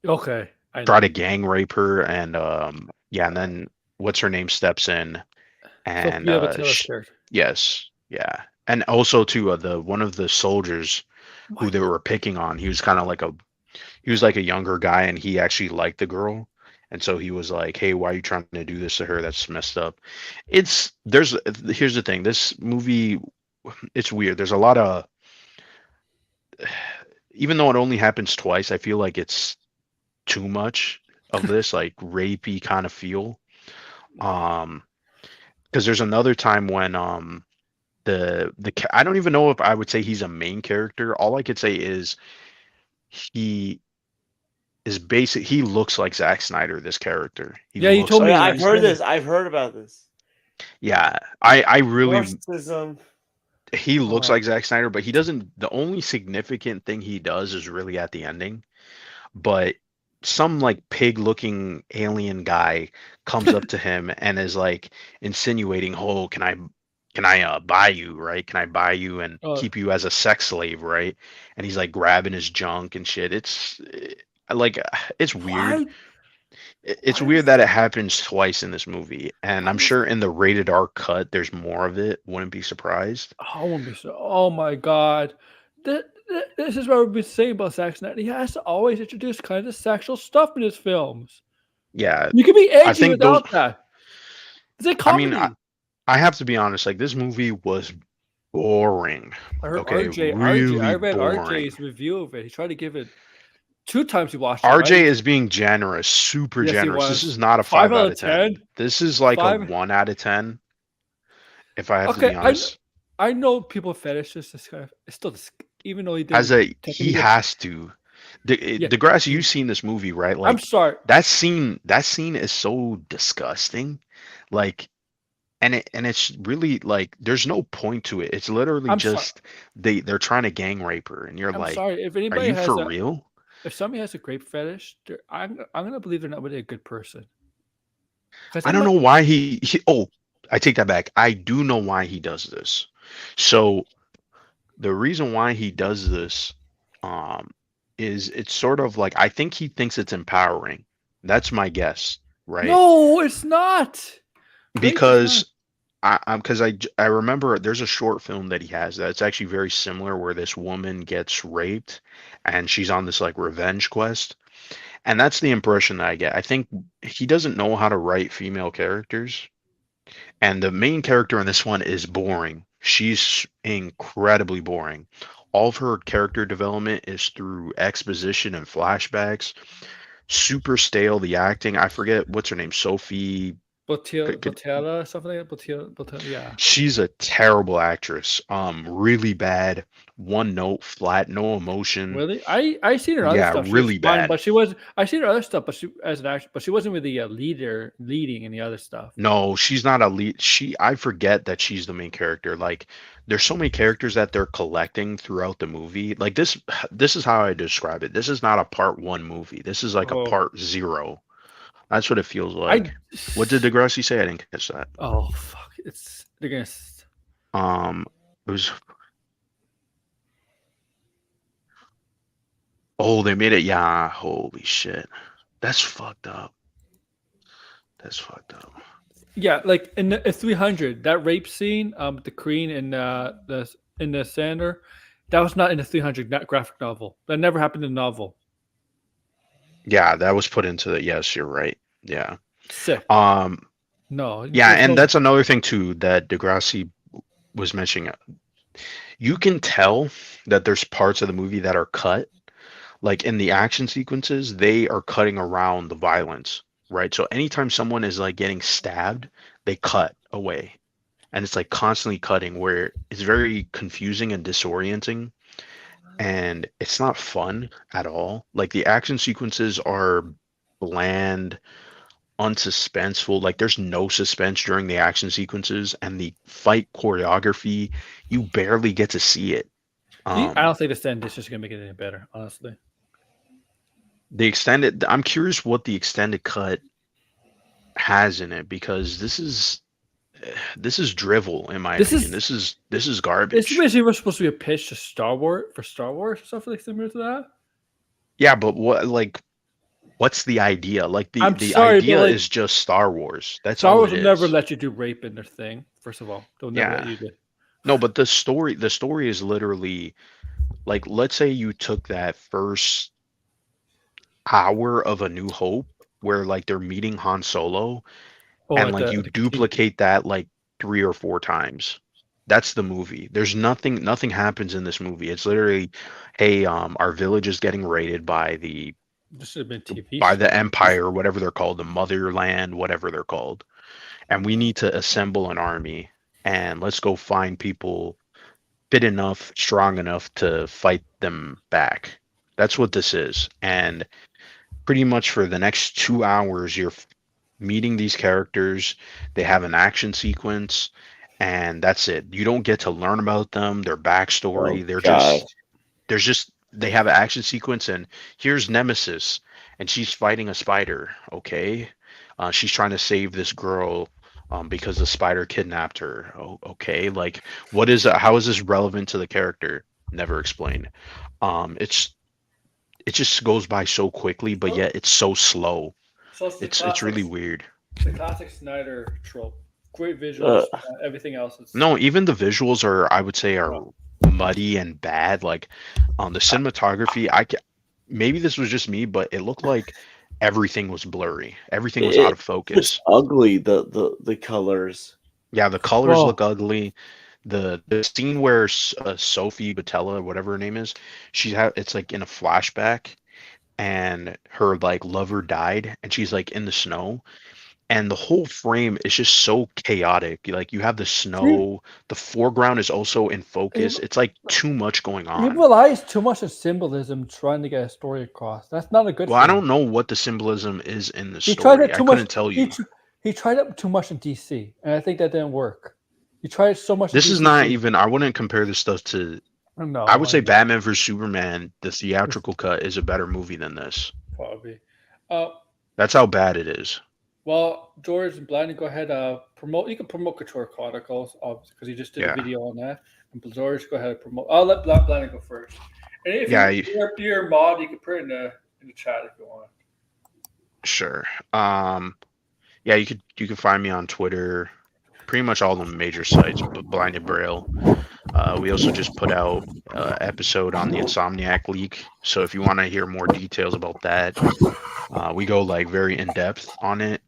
try to gang rape her, and and then what's her name steps in, and yes, yeah, and also too one of the soldiers who they were picking on, he was kind of like a younger guy, and he actually liked the girl. And so he was like, hey, why are you trying to do this to her? That's messed up. Here's the thing. This movie, it's weird. There's a lot of, even though it only happens twice, I feel like it's too much of this like rapey kind of feel. Because there's another time when I don't even know if I would say he's a main character. All I could say is he looks like Zack Snyder, this character. You told me. I've heard this. I've heard about this. Yeah, I really. He looks like Zack Snyder, but he doesn't. The only significant thing he does is really at the ending. But some like pig-looking alien guy comes up to him and is like insinuating, "Oh, can I buy you, right? Can I buy you and keep you as a sex slave, right?" And he's like grabbing his junk and shit. It's weird. It's weird that it happens twice in this movie, and I'm sure in the rated R cut there's more of it. Wouldn't be surprised. I wouldn't be so. Oh my god, this is what we've been saying about Zack Snyder. He has to always introduce kind of sexual stuff in his films. Yeah, you can be edgy without that. It's a comedy. I mean, I have to be honest. Like this movie was boring. I heard Okay, RJ. really I read boring. RJ's review of it. He tried to give it 2 times he watched it. RJ Right? is being generous, super Yes, he generous. This was. is not a 5 5 out out of of 10. 10. This is like 5. a 1 out of 10. If I have to Okay, be honest. I know people fetish this kind of. It's still even though he As didn't. he technically get- has to. Yeah. Degrassi, you've seen this movie, right? Like I'm sorry. that scene is so disgusting. Like and it's really like there's no point to it. It's literally I'm sorry. just they're trying to gang rape her and you're I'm like, sorry. If are anybody you has for a, real? if somebody has a grape fetish, I'm gonna believe they're not really a good person. 'Cause I they don't know might- why oh, I take that back. I do know why he does this. So the reason why he does this is it's sort of like I think he thinks it's empowering. That's my guess, right? No, it's not. Grape is Because not. I remember there's a short film that he has that's actually very similar where this woman gets raped and she's on this like revenge quest. And that's the impression that I get. I think he doesn't know how to write female characters. And the main character in this one is boring. She's incredibly boring. All of her character development is through exposition and flashbacks. Super stale. The acting, I forget what's her name, Sophie. Botella, something like that. Botella, yeah. She's a terrible actress. Really bad. One note, flat, no emotion. Really? I seen her other Yeah, stuff. She really was fine, bad. but she was. I seen her other stuff, but she as an actress, but she wasn't really a leading in the other stuff. No, she's not a lead. I forget that she's the main character. Like, there's so many characters that they're collecting throughout the movie. Like this is how I describe it. This is not a part 1 movie. This is like a part 0. That's what it feels like. What did Degrassi say? I didn't catch that. Oh fuck! They're gonna. It was. Oh, they made it. Yeah. Holy shit. That's fucked up. That's fucked up. Yeah, like in the 300, that rape scene, the Queen in the Sander, that was not in the 300 graphic novel. That never happened in the novel. Yeah, that was put into the. Yes, you're right. Yeah. Sick. No. Yeah, and that's another thing too that Degrassi was mentioning. You can tell that there's parts of the movie that are cut. Like in the action sequences, they are cutting around the violence, right? So anytime someone is like getting stabbed, they cut away. And it's like constantly cutting where it's very confusing and disorienting. And it's not fun at all. Like the action sequences are bland, unsuspenseful. Like there's no suspense during the action sequences, and the fight choreography, you barely get to see it. I don't think the extended is just gonna make it any better, honestly. I'm curious what the extended cut has in it, because this is drivel in my opinion. This is garbage. It's basically supposed to be a pitch to Star Wars or something like similar to that. Yeah, but what's the idea? Like the idea is just Star Wars. That's Star all Wars it will is. never let you do rape in their thing. First of all, they'll never let you do. No, but the story is literally like, let's say you took that first hour of A New Hope where like they're meeting Han Solo, and like you duplicate that like 3 or 4 times. That's the movie. There's nothing happens in this movie. It's literally, hey, our village is getting raided by the This should have been TV by the Empire, whatever they're called, the Motherland, whatever they're called. And we need to assemble an army, and let's go find people fit enough, strong enough to fight them back. That's what this is. And pretty much for the next 2 hours, you're meeting these characters. They have an action sequence, and that's it. You don't get to learn about them, their backstory. They have an action sequence, and here's Nemesis, and she's fighting a spider. Okay, she's trying to save this girl because the spider kidnapped her. Oh, okay, like how is this relevant to the character? Never explained. It just goes by so quickly, but yet it's so slow. So it's really weird. The classic Snyder trope. Great visuals, everything else. No, even the visuals I would say are muddy and bad. Like the cinematography, maybe this was just me, but it looked like everything was blurry. Everything was out of focus. It's ugly. The colors. Yeah, the colors look ugly. the scene where Sophie Batella, whatever her name is, it's like in a flashback, and her like lover died, and she's like in the snow, and the whole frame is just so chaotic. Like you have the snow, the foreground is also in focus. It's like too much going He on. relies too much on symbolism trying to get a story across. That's not a good. Well, I don't know what the symbolism is in the He story. tried it too I couldn't much. tell you. He tried it too much in DC, and I think that didn't work. He tried so much. This in is DC. not even. I wouldn't compare this stuff to. No, I would say Batman vs Superman, the theatrical cut, is a better movie than this. Probably. That's how bad it is. Well, George and Blaney, go ahead. Promote. You can promote Couture Chronicles because you just did a video on that. And George, go ahead and promote. I'll let Blaney go first. And if you're a mod, you can put it in the chat if you want. Sure. Yeah, you could find me on Twitter, pretty much all the major sites, but Blinded Braille. We also just put out an episode on the Insomniac leak. So if you want to hear more details about that, we go like very in depth on it.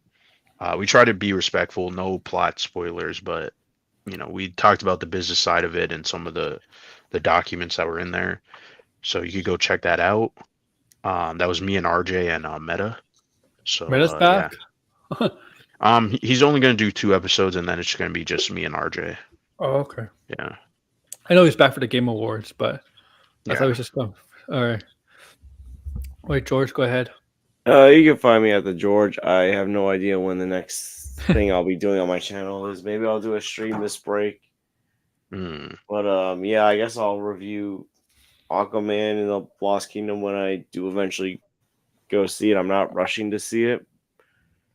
We try to be respectful, no plot spoilers, but we talked about the business side of it and some of the documents that were in there. So you could go check that out. That was me and RJ and Meta. So Meta's back. Yeah. He's only going to do 2 episodes, and then it's going to be just me and RJ. Oh, okay. Yeah. I know he's back for the Game Awards, but I thought he was just going. All right. Wait, George, go ahead. You can find me at the George. I have no idea when the next thing I'll be doing on my channel is. Maybe I'll do a stream this break. But yeah, I guess I'll review Aquaman and the Lost Kingdom when I do eventually go see it. I'm not rushing to see it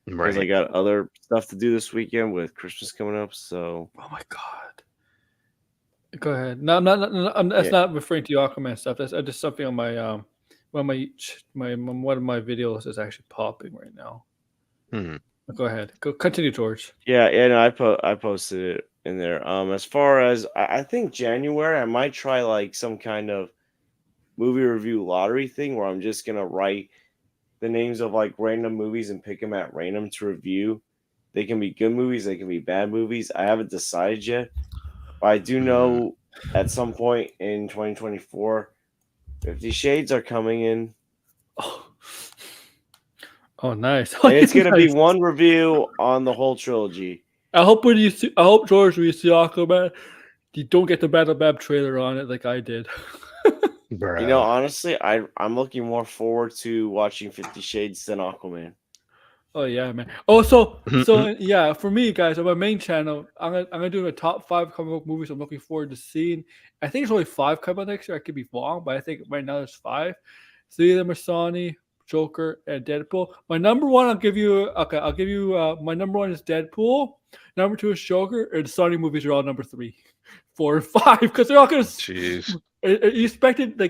because I got other stuff to do this weekend with Christmas coming up. So, oh my god, go ahead. No, that's not referring to Aquaman stuff. That's just something on my one of my videos is actually popping right now. Go ahead. Go continue, George. Yeah, no, I posted it in there. As far as I think January, I might try like some kind of movie review lottery thing where I'm just gonna write the names of like random movies and pick them at random to review. They can be good movies, they can be bad movies. I haven't decided yet, but I do know at some point in 2024, 50 Shades are coming in. Oh, nice! And it's gonna be one review on the whole trilogy. I hope George, when you see Aquaman, you don't get the Battle Bab trailer on it like I did. Honestly, I'm looking more forward to watching 50 Shades than Aquaman. Oh yeah, man. Oh, so yeah, for me, guys, on my main channel, I'm gonna do the top 5 comic book movies I'm looking forward to seeing. I think it's only 5 coming out next year. I could be wrong, but I think right now there's 5. 3 of them are Sony, Joker, and Deadpool. My number one, I'll give you. My number 1 is Deadpool. Number 2 is Joker, and the Sony movies are all number 3, 4, and 5 because they're all gonna. Jeez. You expected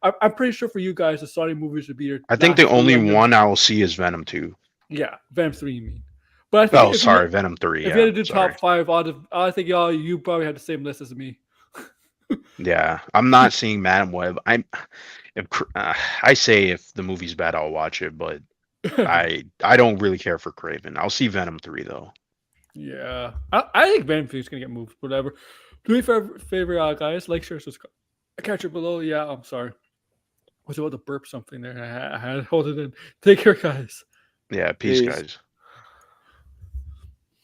I'm pretty sure for you guys the Sony movies would be your. I think the only one I will see is Venom 2. Yeah, Venom 3, you mean? But I think Venom 3. If you had to do top 5, I think you probably had the same list as me. Yeah, I'm not seeing Madam Web. I say if the movie's bad, I'll watch it, but I don't really care for Craven. I'll see Venom 3 though. Yeah, I think Venom 3 is gonna get moved. Whatever. Do me a favor, guys. Like, share, subscribe. Catch it below. Yeah, I'm sorry. I was about to burp something there. I had to hold it in. Take care, guys. Yeah, peace. Guys.